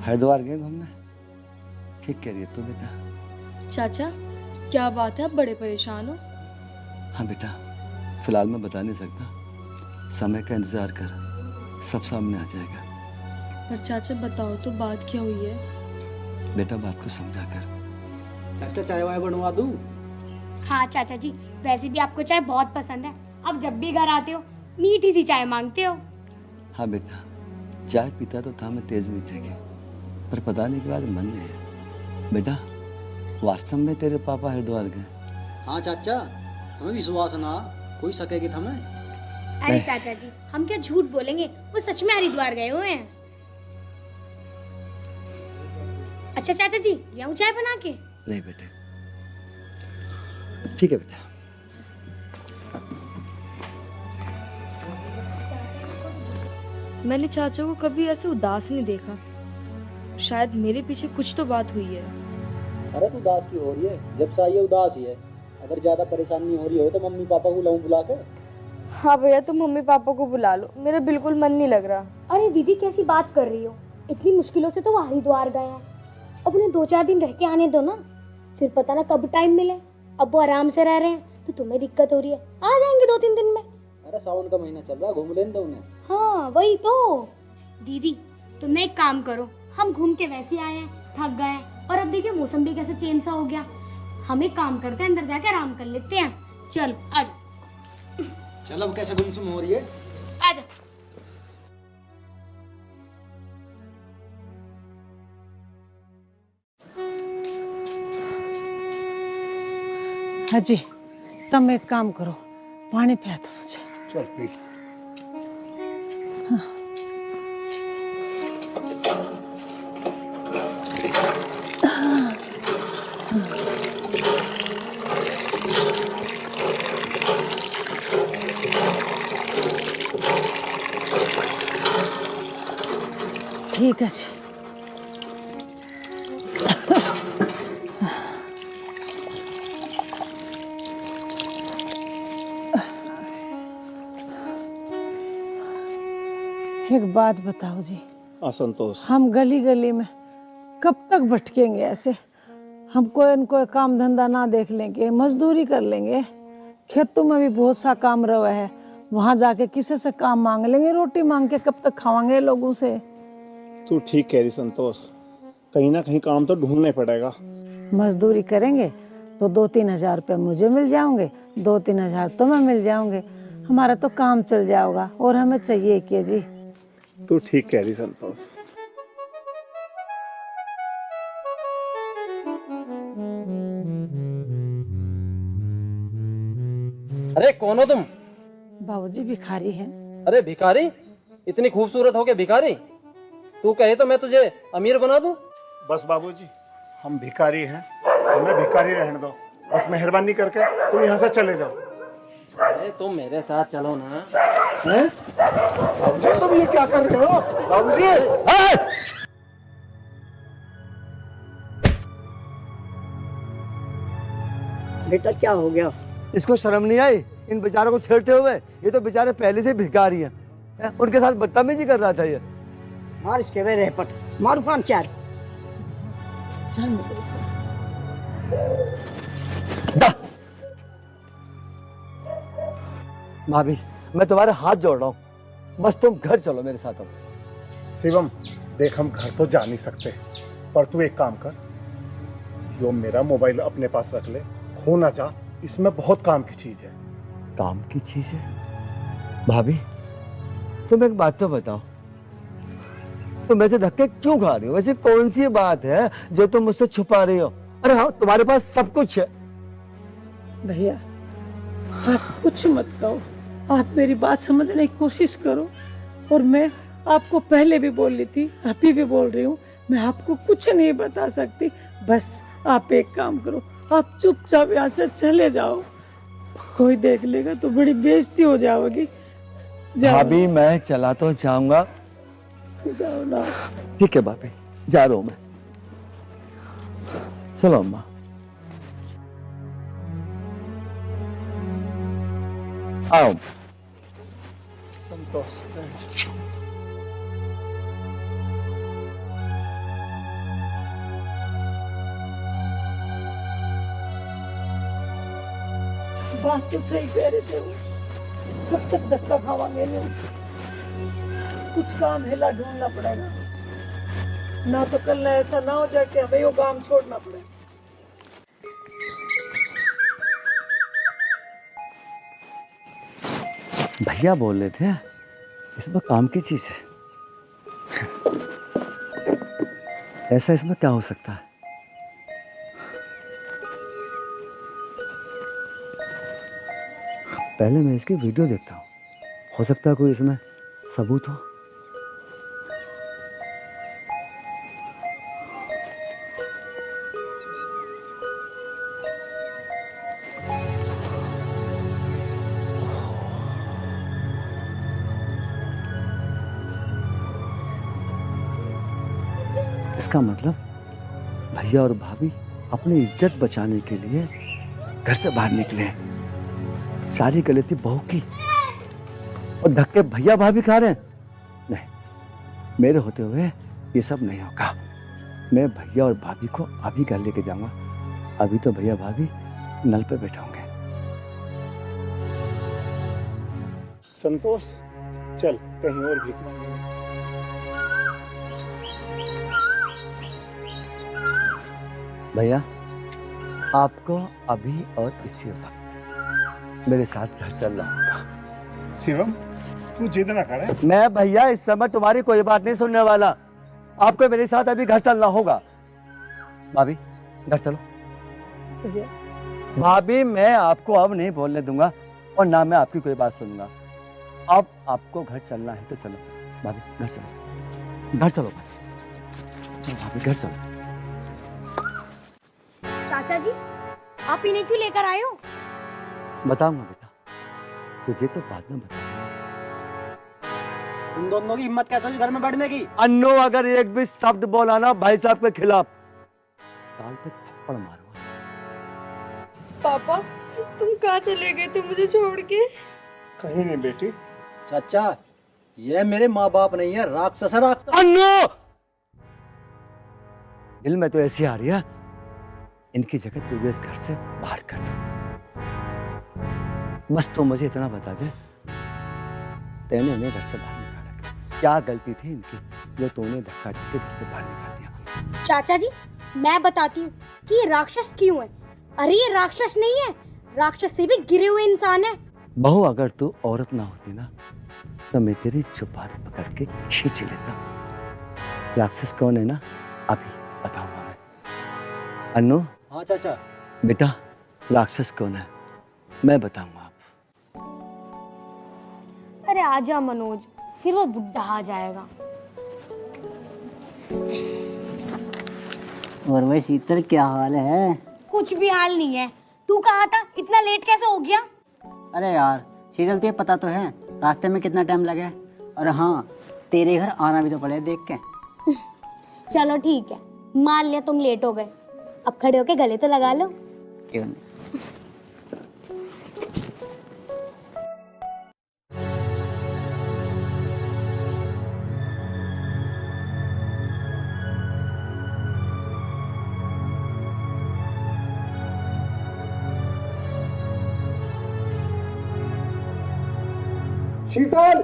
हरिद्वार गए घूमने? ठीक कह रही है तू बेटा। चाचा क्या बात है, आप बड़े परेशान हो? हाँ बेटा, फिलहाल मैं बता नहीं सकता, समय का इंतजार कर, सब सामने आ जाएगा। पर चाचा बताओ तो बात क्या हुई है? बेटा बात को समझा कर। चाचा चाय वाय बनवा दूं? हाँ चाचा जी, वैसे भी आपको चाय बहुत पसंद है, अब जब भी घर आते हो मीठी सी चाय मांगते हो। हाँ बेटा, चाय पीता तो था मैं तेज मीठे की, पर पता नहीं क्यों आज मन नहीं है। बेटा वास्तव में तेरे पापा हरिद्वार गए? हाँ चाचा, हमें विश्वास ना, कोई सकेगी हमें। अरे चाचा जी, हम क्या झूठ बोलेंगे, वो सच में हरिद्वार गए हुए हैं। अच्छा चाचा जी, लाऊं चाय बना के? नहीं बेटे, ठीक है बेटा। मैंने चाचा को कभी ऐसे उदास नहीं देखा, शायद मेरे पीछे कुछ तो बात हुई है। अरे तू उदास क्यों हो रही है? जब से आई है उदास ही है। अगर ज्यादा परेशानी हो रही हो तो मम्मी पापा को लाऊं बुला के? हाँ भैया, तुम मम्मी पापा को बुला लो, मेरा बिल्कुल मन नहीं लग रहा। अरे दीदी कैसी बात कर रही हो, इतनी मुश्किलों से तो वो हरिद्वार गए हैं, अब उन्हें 2-4 दिन रह के आने दो ना, फिर पता ना कब टाइम मिले। अब वो आराम से रह रहे हैं तो तुम्हें दिक्कत हो रही है, आ जाएंगे 2-3 दिन में। अरे सावन का महीना चल रहा है, घूम लेने दो उन्हें। हाँ वही तो। दीदी तुम एक काम करो, हम घूम के वैसे आए हैं, थक गए हैं, और अब देखिए मौसम भी कैसे चेंज सा हो गया, हम एक काम करते हैं अंदर जाके आराम कर लेते हैं। चल आजा। चल अब कैसे गुमसुम हो रही है? आजा। हाजी तुम एक काम करो, पानी पिया दो मुझे। चल पी। ठीक है जी। एक बात बताओ जी, असंतोष, हम गली गली में कब तक भटकेंगे ऐसे? हम कोई न कोई काम धंधा ना देख लेंगे, मजदूरी कर लेंगे, खेतों में भी बहुत सा काम रहा है, वहां जाके किसी से काम मांग लेंगे, रोटी मांग के कब तक खावांगे लोगों से? तू ठीक कह रही संतोष, कहीं ना कहीं काम तो ढूंढना पड़ेगा। मजदूरी करेंगे तो 2-3 हजार रुपये मुझे मिल जाओगे, 2-3 हजार तुम्हें मिल जाओगे, हमारा तो काम चल जाएगा, और हमें चाहिए क्या जी? तू ठीक कह रही संतोष। अरे कौन हो तुम? बाबूजी भिखारी हैं। अरे भिखारी? इतनी खूबसूरत हो के भिखारी? तू कहे तो मैं तुझे अमीर बना दूं। बस बाबूजी, हम भिखारी हैं, हमें भिखारी रहने दो, बस मेहरबानी करके तुम यहाँ से चले जाओ। अरे तुम मेरे साथ चलो ना। हैं? बाबूजी तुम ये क्या कर रहे हो? बाबूजी! बेटा क्या हो गया? इसको शर्म नहीं आई इन बेचारों को छेड़ते हुए? ये तो बेचारे पहले से भिखारी हैं, उनके साथ बदतमीजी कर रहा था ये। मार इसके वे रेपट, मार 5-4। भाभी मैं तुम्हारे हाथ जोड़ रहा हूँ, बस तुम घर चलो मेरे साथ अब। शिवम देख, हम घर तो जा नहीं सकते, पर तू एक काम कर, यो मेरा मोबाइल अपने पास रख ले, खो ना जा, इसमें बहुत काम की चीज है। काम की चीज है? भाभी तुम एक बात तो बताओ, तुम ऐसे धक्के क्यों खा रही हो? वैसे कौन सी बात है जो तुम मुझसे छुपा रही हो? अरे हाँ, तुम्हारे पास सब कुछ है। भैया आप कुछ मत कहो, आप मेरी बात समझने की कोशिश करो। और मैं आपको पहले भी बोल रही थी, अभी भी बोल रही हूँ, मैं आपको कुछ नहीं बता सकती। बस आप एक काम करो, आप चुपचाप यहाँ से चले जाओ, कोई देख लेगा तो बड़ी बेइज्जती हो जाओगी। भाभी मैं चला तो जाऊंगा। जाओ ना। ठीक है भाभी, जा रहा हूं मैं। चलो अम्मा। आओ। संतोष बात तो सही कह रहे थे, कब तक धक्का खावांगे? कुछ काम हिला ढूंढना पड़ेगा, ना तो कल ऐसा ना हो जाए कि हमें वो काम छोड़ना पड़े। भैया बोल रहे थे इसमें काम की चीज है, ऐसा इसमें क्या हो सकता है? पहले मैं इसकी वीडियो देखता हूँ, हो सकता है कोई इसमें सबूत हो। इसका मतलब भैया और भाभी अपनी इज्जत बचाने के लिए घर से बाहर निकले। सारी गलती बहू की और धक्के भैया भाभी खा रहे हैं। नहीं, मेरे होते हुए ये सब नहीं होगा। मैं भैया और भाभी को अभी घर लेके जाऊंगा। अभी तो भैया भाभी नल पे बैठे होंगे। संतोष चल कहीं और भीख मांगे। भैया आपको अभी और इसी वक्त मेरे साथ घर चलना होगा। शिवम तू जिद ना करे। मैं भैया इस समय तुम्हारी कोई बात नहीं सुनने वाला। आपको मेरे साथ अभी घर चलना होगा। भाभी घर चलो। भाभी मैं आपको अब नहीं बोलने दूंगा और ना मैं आपकी कोई बात सुनूंगा। अब आपको घर चलना है तो चलो। भाभी घर चलो, घर चलो भाभी, भाभी घर चलो। चाचा जी आप इन्हें क्यों लेकर आए हो? बताऊंगा बेटा, तुझे तो बाद में बताऊंगा। तुम दोनों की हिम्मत कैसे हुई घर में बैठने की? अन्नो अगर एक भी शब्द बोला ना भाई साहब के खिलाफ, काल पे थप्पड़ मारूंगा। पापा तुम कहाँ चले गए थे मुझे छोड़ के? कहीं नहीं बेटी। चाचा ये मेरे माँ बाप नहीं है, राक्षस है राक्षस। अन्नो दिल में तो ऐसी आ रही है, इनकी जगह तुझे इस घर से बाहर कर दूं। बस तो मुझे इतना बता दे, तूने इन्हें घर से बाहर निकाला, क्या गलती थी इनकी जो तूने धक्का देके घर से बाहर निकाल दिया? चाचा जी मैं बताती हूँ कि ये राक्षस क्यों है। अरे ये राक्षस नहीं है, राक्षस से भी गिरे हुए इंसान है। बहू अगर तू औरत ना होती ना तो मैं तेरी जुबान पकड़ के खींच लेता। राक्षस कौन है ना अभी बताऊंगा मैं। अन्नू। हाँ चाचा। बेटा राक्षस कौन है मैं बताऊंगा। अरे आजा मनोज, फिर वो बुढ़ा आ जाएगा। और भाई शीतल क्या हाल है? कुछ भी हाल नहीं है। तू कहाँ था? इतना लेट कैसे हो गया? अरे यार शीतल तुझे पता तो है रास्ते में कितना टाइम लगा है, और हाँ तेरे घर आना भी तो पड़े देख के। चलो ठीक है, मान लिया तुम लेट हो गए, अब खड़े होके गले तो लगा लो। क्यों नहीं? शीतल,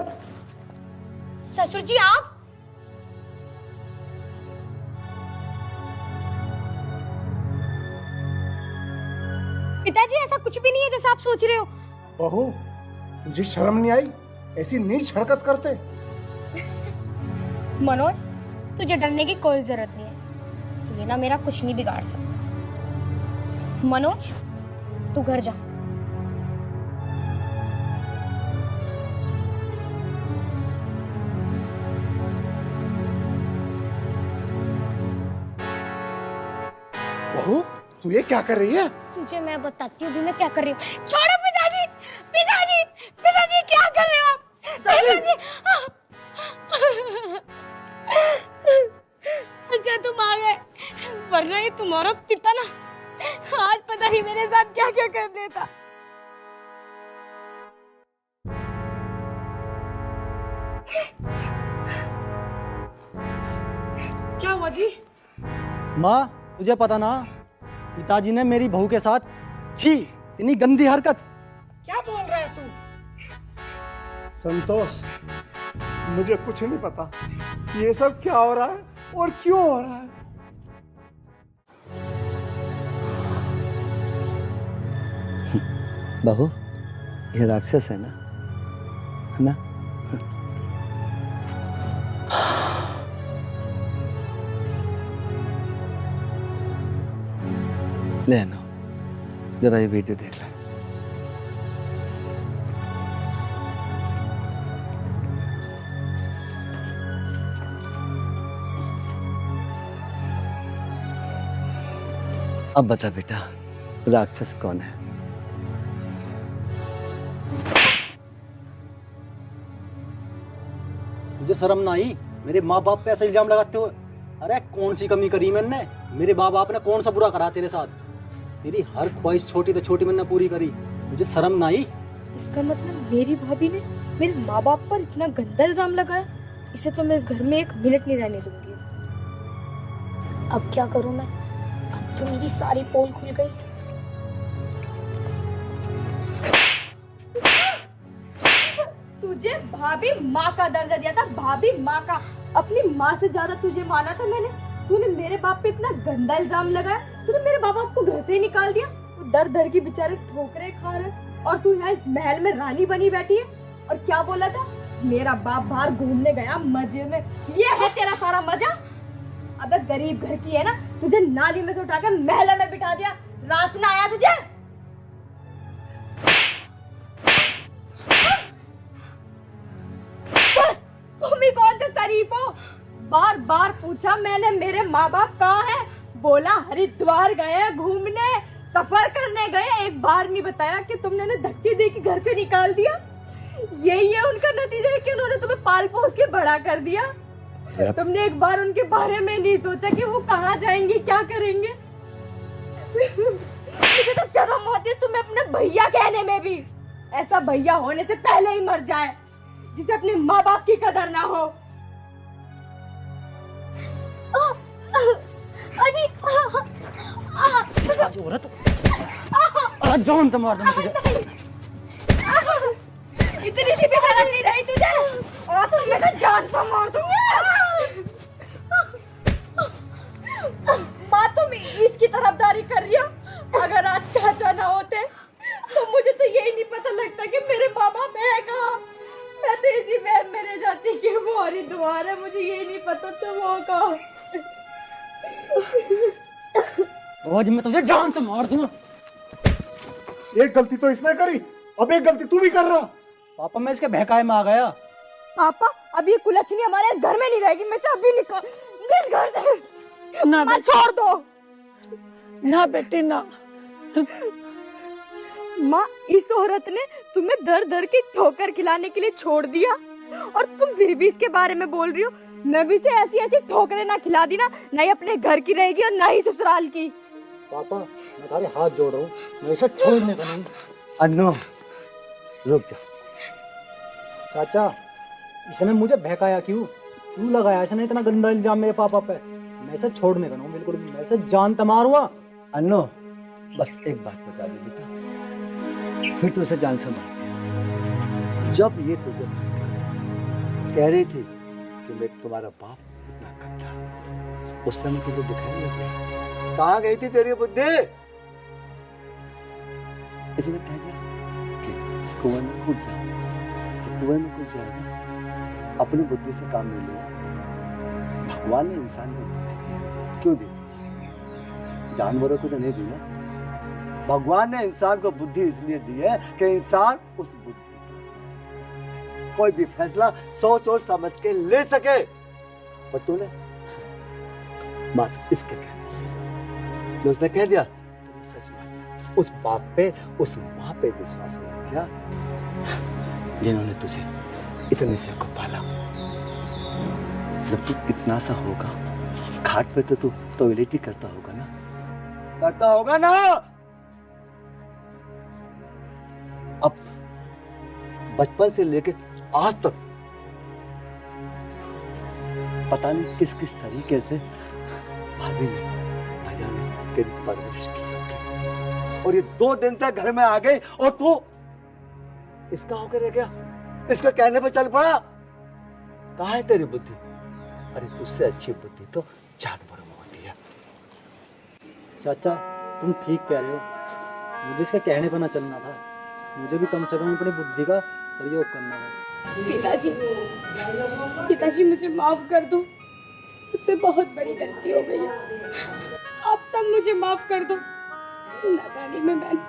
ससुर जी आप? पिताजी ऐसा कुछ भी नहीं है जैसा आप सोच रहे हो। बहू, तुझे शर्म नहीं आई? ऐसी नीच हरकत करते? मनोज, तुझे डरने की कोई जरूरत नहीं है। ये ना मेरा कुछ नहीं बिगाड़ सकता। मनोज, तू घर जा। बहू, तू ये क्या कर रही है? तुझे मैं बताती हूँ भी मैं क्या कर रही हूँ। छोड़ो पिताजी, पिताजी, पिताजी क्या कर रहे हो आप? पिताजी, अच्छा तुम आ गए, वरना ये तुम्हारा पिता ना आज पता नहीं मेरे साथ क्या क्या कर देता। क्या हुआ जी? माँ, तुझे पता ना, पिताजी ने मेरी बहू के साथ छी इतनी गंदी हरकत। क्या बोल रहा है तू? संतोष, मुझे कुछ नहीं पता ये सब क्या हो रहा है और क्यों हो रहा है। बहू, ये राक्षस है ना, है ना? ले लो, जरा ये वीडियो देख ले। अब बता बेटा, राक्षस कौन है? मुझे शर्म ना आई मेरे माँ बाप पे ऐसा इल्जाम लगाते हुए? अरे कौन सी कमी करी मैंने? मेरे माँ बाप ने कौन सा बुरा करा तेरे साथ? तेरी हर ख्वाहिश छोटी तो छोटी मैंने पूरी करी, मुझे शर्म ना आई? इसका मतलब मेरी भाभी ने मेरे माँ बाप पर इतना गंदा इल्जाम लगाया? इसे तो मैं इस घर में एक मिनट नहीं रहने दूंगी। अब क्या करूं मैं? अब तो मेरी सारी पोल खुल गई। तुझे भाभी माँ का दर्जा दिया था, भाभी माँ का। अपनी माँ से ज्यादा तुझे माना था मैंने। तूने मेरे बाप पे इतना गंदा इल्जाम लगाया, तूने मेरे बाप को घर से ही निकाल दिया। वो दर दर की बेचारे ठोकरे खा रहे और तू यहाँ इस महल में रानी बनी बैठी है। और क्या बोला था? मेरा बाप बाहर घूमने गया मजे में। ये है तेरा सारा मजा? अबे गरीब घर की है ना, तुझे नाली में से उठा के महल में बिठा दिया। रास ना आया तुझे? बस तुम ही कौन से शरीफ हो? बार बार पूछा मैंने मेरे माँ बाप कहाँ हैं? बोला हरिद्वार गए घूमने, सफर करने गए। एक बार नहीं बताया कि तुमने उन्हें धक्के दे के घर से निकाल दिया। यही है उनका नतीजा है कि उन्होंने तुम्हें पाल पोस के बड़ा कर दिया। तुमने एक बार उनके बारे में नहीं सोचा कि वो कहाँ जाएंगे, क्या करेंगे। मुझे तो शर्म होती है तुम्हें अपने भैया कहने में भी। ऐसा भैया होने से पहले ही मर जाए जिसे अपने माँ बाप की कदर ना हो। अजी, औरत, आज जान तो मार दूंगा तुझे। इतनी सी भी शर्म नहीं रही तुझे? और तुम्हें तो जान से मार दूंगा। माँ तुम इसकी तरफदारी कर रही हो। अगर आज चाचा ना होते तो मुझे तो यही नहीं पता लगता कि मेरे माँ बाप है कहाँ। मैं तो इसी वहम में रह जाती कि वो हरिद्वार है। मुझे यही नहीं पता था वो कहाँ। आज मैं तुझे जान तो मार दूंगा। एक गलती तो इसने करी, अब एक गलती तू भी कर रहा। पापा, मैं इसके बहकाए में आ गया। पापा, अब ये कुलच्छनी हमारे इस घर में नहीं रहेगी। मैं से अभी निकाल इस घर से। ना माँ छोड़ दो। ना बेटे ना। माँ, इस औरत ने तुम्हें दर दर की ठोकर खिलाने के लिए छोड़ दिया और तुम फिर भी इसके बारे में बोल रही हो। मैं भी इसे ऐसी ऐसी ठोकरें ना खिला दी ना, ना ही अपने घर की रहेगी और ना ही ससुराल की। पापा, मैं तुम्हारे हाथ जोड़ रहा हूँ, मैं इसे छोड़ने का नहीं। अन्नो, रुक जा। चाचा, इसने मुझे बहकाया क्यों? क्यों लगाया इसने इतना गंदा इल्जाम मेरे पापा पे? मैं इसे छोड़ने का नहीं, बिल्कुल भी। मैं इसे जान तो मारूंगा। अन्नो, बस एक बात बता दे बेटा, फिर तो उसे जान से मार। जब ये तुझे कह रही थी कि मैं तुम्हारा बाप इतना गंदा, उस समय तुझे दिखाई नहीं दिया। कहाँ गई थी तेरी बुद्धि? इसने कह दिया कि कुएं में कूद जा, तो कुएं में कूद जाएगा, अपनी बुद्धि से काम नहीं लेगा। भगवान ने इंसान को बुद्धि दी, क्यों दी? जानवरों को तो नहीं दी ना। भगवान ने इंसान को बुद्धि इसलिए दी है कि इंसान उस बुद्धि का कोई भी फैसला सोच और समझ के ले सके। पर तूने मात्र इसके कहने से जो उसने कह दिया, तूने सच में उस बाप पे, उस माँ पे विश्वास नहीं किया जिन्होंने तुझे इतने से को पाला। जब तू इतना सा होगा, घाट पे तो तू टॉयलेट ही करता होगा ना, करता होगा ना। अब बचपन से लेके आज तक पता नहीं किस किस तरीके से भाभी ने, भैया ने तेरी परवरिश की, और ये 2 दिन से घर में आ गई और तू इसका होकर रह गया, इसके कहने पे चल पड़ा। कहाँ है तेरी बुद्धि? अरे तुझसे अच्छी बुद्धि तो जानवरों में होती है। चाचा तुम ठीक कह रहे हो, मुझे इसके कहने पर ना चलना था। मुझे भी कम से कम अपनी बुद्धि का प्रयोग करना है। पिताजी मुझे माफ कर दो, मुझसे बहुत बड़ी गलती हो गई है। आप सब मुझे माफ कर दो। नादानी में मैंने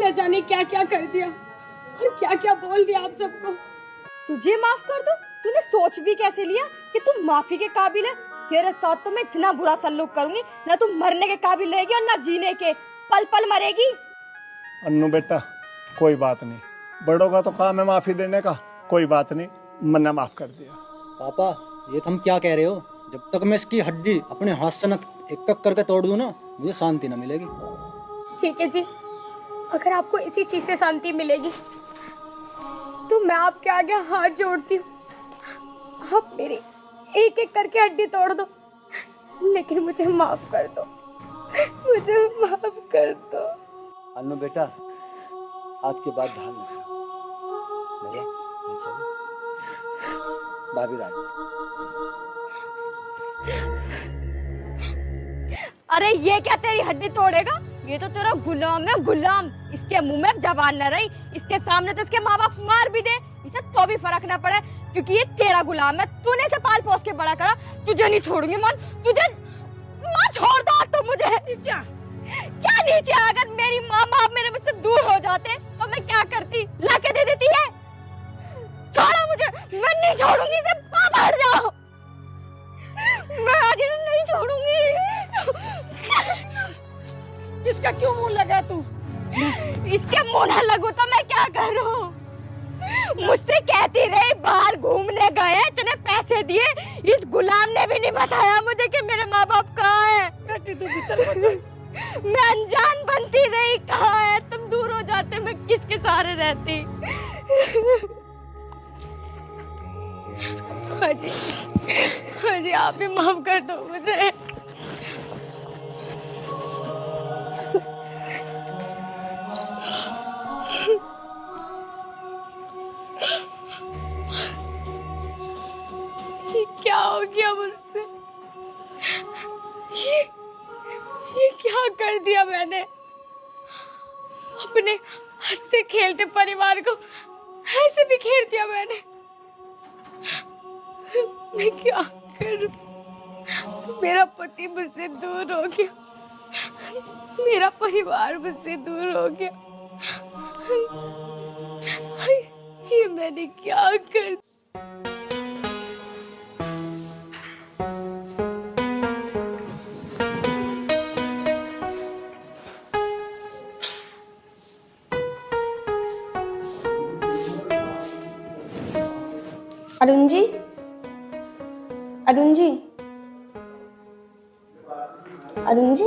न जाने क्या क्या कर दिया और क्या क्या बोल दिया आप सबको। तुझे माफ कर दो? तूने सोच भी कैसे लिया कि तुम माफी के काबिल है? तेरे साथ तो मैं इतना बुरा सलूक करूंगी, ना तुम मरने के काबिल रहेगी और ना जीने के, पल पल मरेगी। अन्नू बेटा कोई बात नहीं, बड़ों का तो काम है माफी देने का, कोई बात नहीं, मैंने माफ कर दिया। पापा ये तुम क्या कह रहे हो? जब तक मैं इसकी हड्डी अपने हाथ से न एक करके तोड़ दूं ना, मुझे शांति न मिलेगी। ठीक है जी, अगर आपको इसी चीज से शांति मिलेगी तो मैं आपके आगे हाथ जोड़ती हूँ, आप मेरी एक एक करके हड्डी तोड़ दो, लेकिन मुझे माफ कर दो, मुझे माफ कर दो। अन्नू बेटा आज के बाद ध्यान रखना, मैं चलूं? भाभी रानी। अरे ये क्या तेरी हड्डी तोड़ेगा? ये तो तेरा गुलाम है, गुलाम। इसके मुंह में जबान न रही, इसके सामने तो इसके माँ बाप मार भी दे, इसे तो भी फर्क न पड़े, क्योंकि ये तेरा गुलाम है। तूने इसे पाल पोस के बड़ा करा, तुझे नहीं छोड़ूंगी मन, तुझे माँ छोड़ दो तुम मुझे। नीचे क्या नीचे? अगर मेरी माँ बाप मेरे मुझसे दूर हो जाते तो मैं क्या करती? लाके दे देती है। छोड़ो मुझे, मैं नहीं छोड़ूंगी, पापा हट जाओ, मैं आज इसे नहीं छोड़ूंगी। इसका क्यों मुंह लगा तू? इसके मुंह न लगू तो मैं क्या करूं? मुझसे कहती रही बाहर घूमने गए, तूने पैसे दिए, इस गुलाम ने भी नहीं बताया मुझे कि मेरे माँ बाप कहाँ हैं। बेटी तू भीतर बचा। मैं अनजान बनती रही, कहाँ है? तुम दूर हो जाते, मैं किसके सहारे रहती? हाँ जी आप ही माफ कर दो मुझे। ये क्या हो गया मुझसे? ये क्या कर दिया मैंने? अपने हंसते खेलते परिवार को ऐसे बिखेर दिया मैंने। मैं क्या करूं? मेरा पति मुझसे दूर हो गया, मेरा परिवार मुझसे दूर हो गया, ये मैंने क्या कर? अरुण जी, अरुण जी, अरुण जी,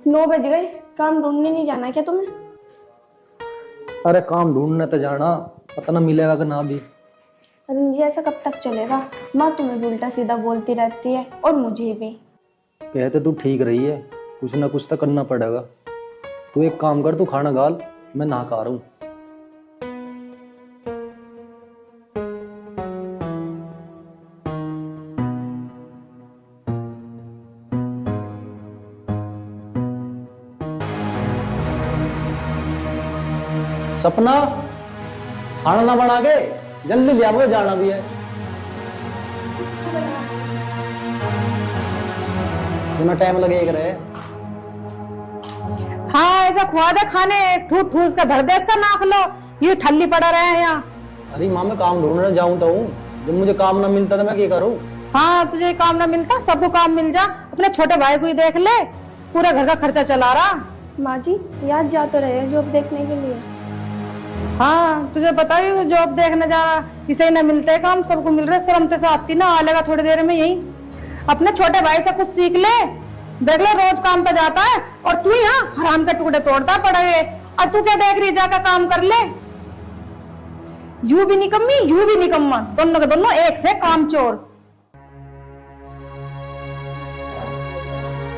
9 बज गए, काम ढूंढने नहीं जाना क्या तुम्हें? अरे काम ढूंढने तो जाना, पता ना मिलेगा कि ना भी। अरुण जी ऐसा कब तक चलेगा? माँ तुम्हें उल्टा सीधा बोलती रहती है और मुझे भी। कहते तू ठीक रही है, कुछ ना कुछ तो करना पड़ेगा। तू एक काम कर, तू खाना गाल, मैं नहा खा रहा हूँ। सपना, खाना ना बना के जल्दी ले आओ, जाना भी है। इतना टाइम लगेगा रे। हाँ ऐसा खुआ दे खाने, ठूस ठूस का भर दे इसका नाक लो, ये ठल्ली पड़ा रहे हैं यहाँ। अरे माँ मैं काम ढूंढने जाऊँ तो हूँ, जब मुझे काम ना मिलता तो मैं क्या करूँ? हाँ तुझे काम ना मिलता, सबको काम मिल जा, अपने छोटे भाई को ही देख ले, पूरा घर का खर्चा चला रहा। माँ जी याद जा तो रहे हैं जॉब देखने के लिए। हाँ तुझे पता ही जॉब देखने जा रहा, किसे न मिलते काम, सबको मिल रहे, शर्म तो से आती ना, आ लेगा थोड़ी देर में यही। अपने छोटे भाई से कुछ सीख ले, देख ले रोज काम पे जाता है और तू यहाँ हराम के टुकड़े तोड़ता पड़े है। और तू क्या देख रही, जाकर काम कर ले। यू भी निकम्मी यू भी निकम्मा, दोनों के दोनों एक से काम चोर।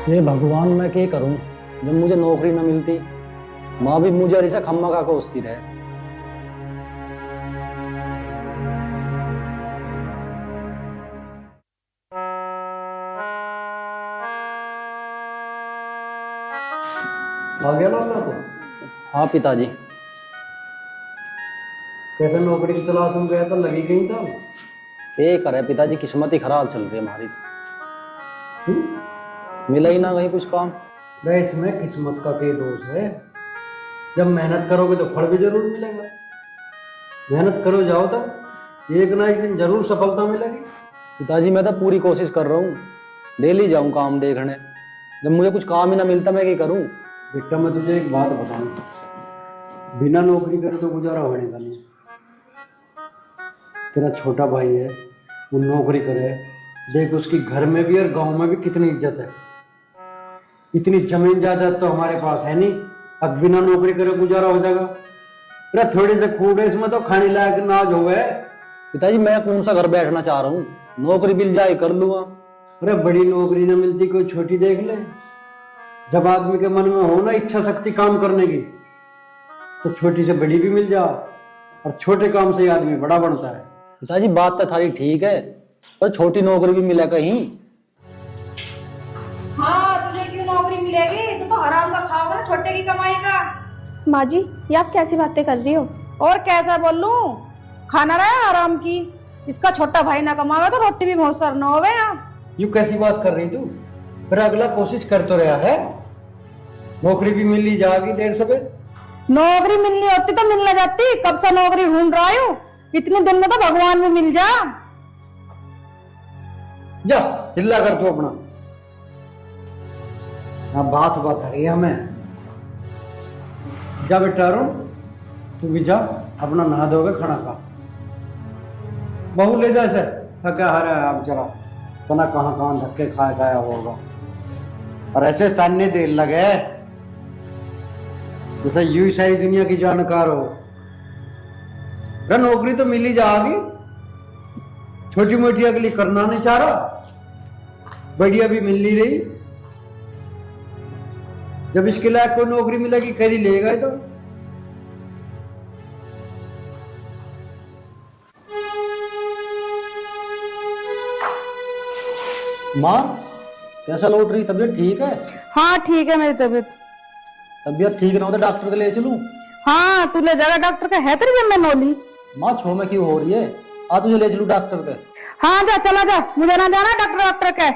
ये भगवान मैं क्या करूं, जब मुझे नौकरी न मिलती, माँ भी मुझे ऐसा खम्मा का कोसती रहे। आ गया लौटना तो? हाँ पिताजी। कैसे नौकरी की तलाश में गया था, लगी कहीं था? ये करे पिताजी, किस्मत ही खराब चल रही है हमारी। मिला ही ना कहीं कुछ काम। भाई इसमें किस्मत का क्या दोष है, जब मेहनत करोगे तो फल भी जरूर मिलेगा। मेहनत करो जाओ तो एक ना एक दिन जरूर सफलता मिलेगी। पिताजी मैं तो पूरी कोशिश कर रहा हूँ, डेली जाऊँ काम देखने, जब मुझे कुछ काम ही ना मिलता मैं क्या करूँ? बेटा मैं तुझे एक बात बताऊं, बिना नौकरी करे तो गुजारा होने का नहीं। तेरा छोटा भाई है, वो नौकरी करे, देख उसकी घर में भी और गांव में भी कितनी इज्जत है। इतनी जमीन जायदाद तो हमारे पास है नहीं, अब बिना नौकरी करे गुजारा हो जाएगा? तेरा थोड़ी से खूड है, इसमें तो खाने लायक नाज हो गए। पिताजी मैं कौन सा घर बैठना चाह रहा हूँ, नौकरी मिल जाए कर लूंगा। अरे बड़ी नौकरी ना मिलती, कोई छोटी देख ले। जब आदमी के मन में हो ना इच्छा शक्ति काम करने की, तो छोटी से बड़ी भी मिल जा, और छोटे काम से आदमी बड़ा बनता है। पिताजी बात तो थारी ठीक है, पर छोटी नौकरी भी मिला कहीं। हाँ तुझे क्यों नौकरी मिलेगी, तू तो हराम का खाओगा ना, छोटे की कमाई का। माँ जी ये आप कैसी बातें कर रही हो? और कैसा बोलूं, खाना रहा आराम की, इसका छोटा भाई ना कमावे तो रोटी भी बहुत सर न होवे यहाँ। यू कैसी बात कर रही तू? फिर अगला कोशिश कर तो रहा है, नौकरी भी मिल ही जाएगी देर सवेर। नौकरी मिलनी होती तो मिलने जाती, कब से नौकरी ढूंढ रहा हूँ, इतने दिन में तो भगवान में मिल जा। जा हिल्ला कर तू अपना, हाँ बात बता रही है हमें। जा बेटा अरुण, तू भी जा, अपना नहा धोके खाना खा। बहू ले जा इसे, थका हारा है अब जरा, तना कहाँ कहाँ धक्के खाया होगा, और ऐसे ताने देर लगे जैसे यू ही सारी दुनिया की जानकार हो। अगर नौकरी तो मिल ही जाएगी, छोटी मोटी अगली करना नहीं चाह रहा, बढ़िया भी मिल नहीं रही। जब इसके लायक कोई नौकरी मिलेगी कर ही लेगा तो। माँ कैसा लौट रही, तबीयत ठीक है? हाँ ठीक है मेरी तबीयत। तबीयत ठीक ना हो तो डॉक्टर के ले चलूं? हाँ तू ले जाएगा डॉक्टर का, है तेरी जिम्मे नौली। माँ छो में क्यों हो रही है, आ तुझे ले चलूं डॉक्टर के? हाँ जा चला जा, मुझे ना जाना डॉक्टर के।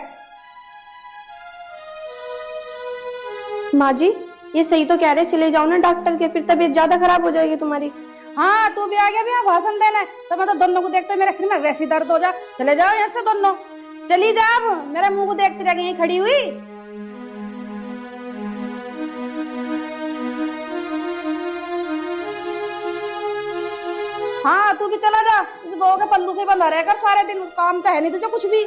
माँ जी ये सही तो कह रहे, चले जाओ ना डॉक्टर के, फिर तबीयत ज्यादा खराब हो जाएगी तुम्हारी। हाँ तू भी आ गया भी यहाँ भाषण देने, तो मैं तो दोनों को देखते मेरे सिर में वैसी दर्द हो जा। चले जाओ यहाँ से दोनों, चली जा, अब मेरे मुंह को देखती रह गई खड़ी हुई। हाँ तू भी चला जा, इस बहू के पल्लू से बंधा रहकर सारे दिन, काम तो है नहीं तुझे कुछ भी।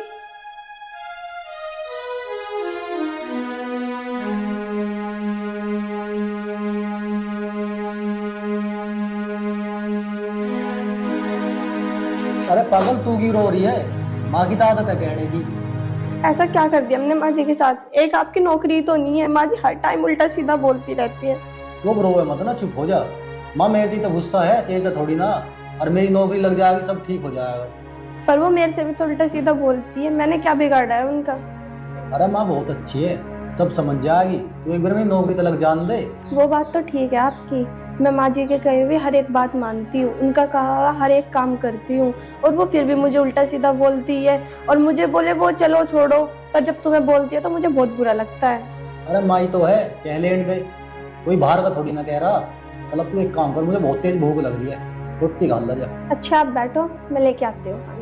अरे पागल तू क्यों रो रही है, माँ की तो आदत है कहने की। ऐसा क्या कर दिया हमने माँ जी के साथ? एक आपकी नौकरी तो नहीं है, माँ जी हर टाइम उल्टा सीधा बोलती रहती है। वो रोए मत ना, चुप हो जा। माँ मेरी तो गुस्सा है, तेरी तो थोड़ी ना, और मेरी नौकरी लग जाएगी सब ठीक हो जाएगा। पर वो मेरे से भी तो उल्टा सीधा बोलती है, मैंने क्या बिगाड़ा है उनका? अरे माँ बहुत अच्छी है, सब समझ जाएगी, तू एक बार मेरी नौकरी तो लग जान दे। वो बात तो ठीक है आपकी, मैं माँ जी के कहे हुए हर एक बात मानती हूँ, उनका कहा हुआ हर एक काम करती हूँ, और वो फिर भी मुझे उल्टा सीधा बोलती है और मुझे बोले वो चलो छोड़ो, पर जब तुम्हें बोलती है तो मुझे बहुत बुरा लगता है। अरे माई तो है, कह लेट दे, कोई बाहर का थोड़ी ना कह रहा। चल अब तू एक काम कर, मुझे बहुत तेज भूख लग रही है, रोटी खा ला जा। अच्छा आप बैठो, मैं लेके आती हूँ खाना।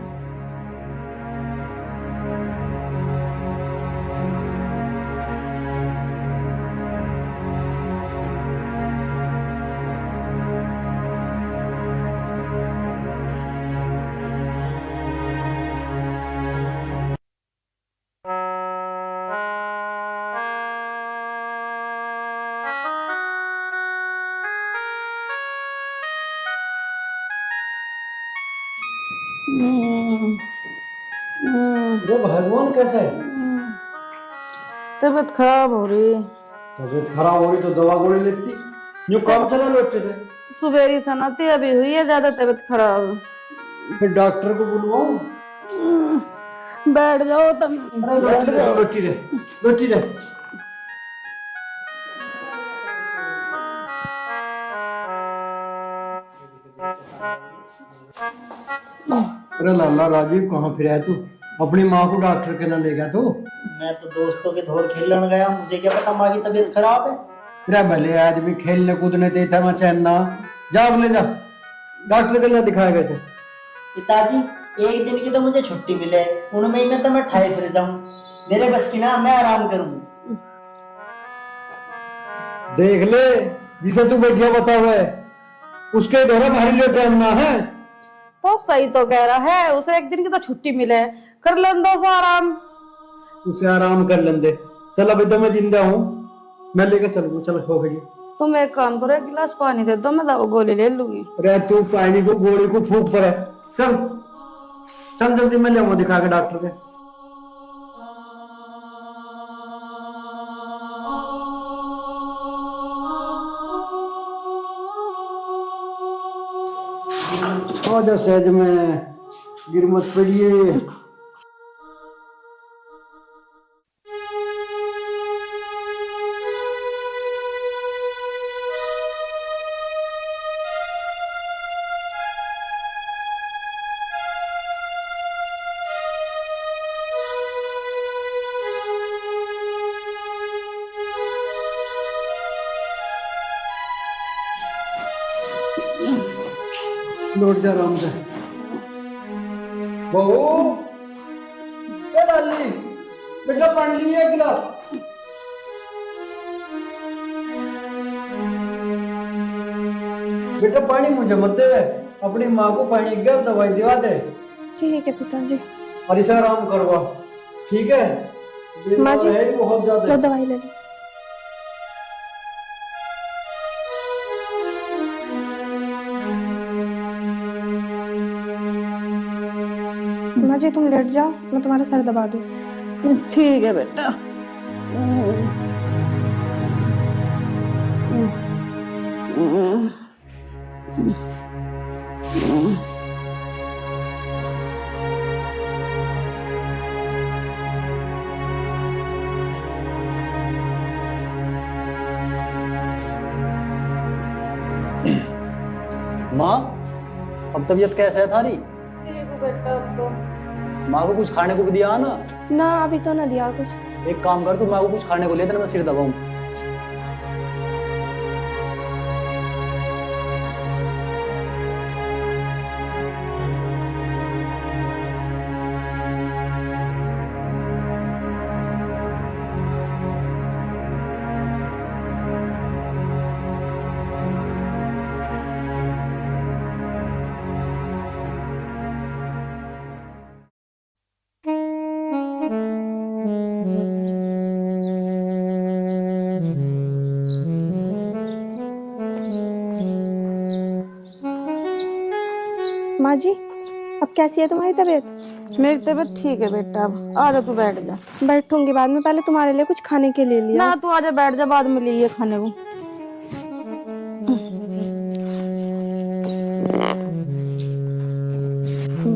अरे भगवान कैसा है? तबीयत खराब हो रही है। तबीयत खराब हो रही तो दवा गोली लेती, यूं काम चला लो अच्छे से। सुबेरी सनाती अभी हुई है, ज्यादा तबीयत खराब। फिर डॉक्टर को बुलवाओ। बैठ जाओ तुम। अरे रोटी दे, रोटी दे, रोटी दे। अरे लाला राजीव कहाँ फिर है तू? अपनी माँ को डॉक्टर के ना ले गया तू? मैं तो दोस्तों के धोर खेलने गया, मुझे क्या पता माँ की तबीयत खराब है। तेरा भले आदमी खेलने कूदने ते था, मैं चैन ना जा, अब ले जा डॉक्टर के लिए दिखाया कैसे। पिताजी एक दिन की तो मुझे छुट्टी मिले, उनमें ही मैं तो मैं ठाई फिर जाऊं, मेरे बस की ना, मैं आराम करूं। देख ले, जिसे तू बैठिया बता हुआ है उसके द्वारा भारी लिए टाइम ना है। तो सही तो कह रहा है, उसे एक दिन की तो छुट्टी मिले, कर लें दो सा आराम। उसे आराम कर लेंदे। चल अभी तो मैं जिंदा हूँ, मैं लेकर चलूंगा। चल हो गई। तुम एक काम करो, एक गिलास पानी दे दो, मैं दवा गोली ले लूंगी। अरे तू पानी को गोली को फूक पर है। चल चल जल्दी, मैं ले दिखा के डॉक्टर के। जा सहज में गिर मत पड़िए। लौट जा आराम से। बहू क्या डाली बेटा, पानी लिया गिलास। बेटा पानी मुझे मत दे, अपनी माँ को पानी गल दवाई दिवा दे। ठीक है पिताजी। और इसे आराम करवा, ठीक है? माँ जी बहुत ज्यादा लो दवाई ले लो। माँ जी तुम लेट जाओ, मैं तुम्हारा सर दबा दूँ। ठीक है बेटा। माँ अब तबीयत कैसे है थारी? ठीक है बेटा। अब तो माँ को कुछ खाने को भी दिया ना? ना अभी तो ना दिया कुछ। एक काम कर, तू माँ को कुछ खाने को ले देना, मैं सिर दबाऊं। माँ जी अब कैसी है तुम्हारी तबीयत? मेरी तबीयत ठीक है बेटा। अब आजा तू बैठ जा। बैठूंगी बाद में, पहले तुम्हारे लिए कुछ खाने के लिए लिया। ना तू आजा बैठ जा, बाद में लिए खाने को।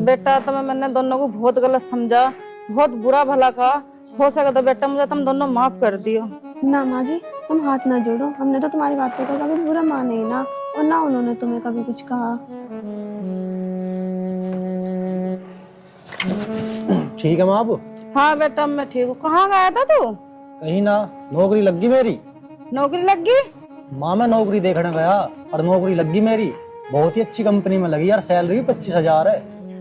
बेटा तुम्हें मैंने दोनों को बहुत गलत समझा, बहुत बुरा भला कहा। हो सके तो बेटा मुझे तुम दोनों माफ कर दियो। ना माँ जी तुम हाथ ना जोड़ो, हमने तो तुम्हारी बातों का कभी बुरा माना ही ना, और ना उन्होंने तुम्हें कभी कुछ कहा। ठीक है माँ अब हाँ बेटा मैं ठीक हूँ। कहाँ गया था तू? कहीं ना, नौकरी लग गई मेरी। नौकरी लग गई? माँ मैं नौकरी देखने गया और नौकरी लग गई मेरी, बहुत ही अच्छी कंपनी में लगी यार, सैलरी भी 25,000 है।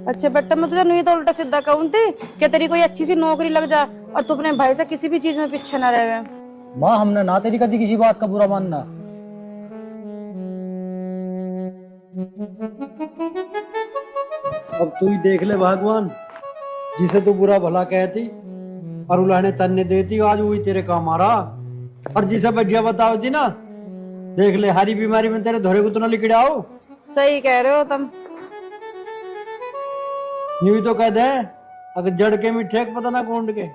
अच्छा बेटा मैं तुझे नहीं तो उल्टा सीधा कहूँ थी कि तेरी कोई अच्छी सी नौकरी लग जा और तू अपने भाई से किसी भी चीज में पीछे न रहे। माँ हमने ना तेरी कभी किसी बात का बुरा मानना। अब तू ही देख ले भगवान, जिसे तू बुरा भला कहती और उलाने तन्ने देती, आज वही तेरे काम आ रहा। और जिसे बढ़िया बताओ थी ना, देख ले हरी बीमारी में तेरे धोरे को तो ना लिख आओ। सही कह रहे हो तुम। यूं ही तो कह दे, अगर जड़ के मिठे पता ना कौन के।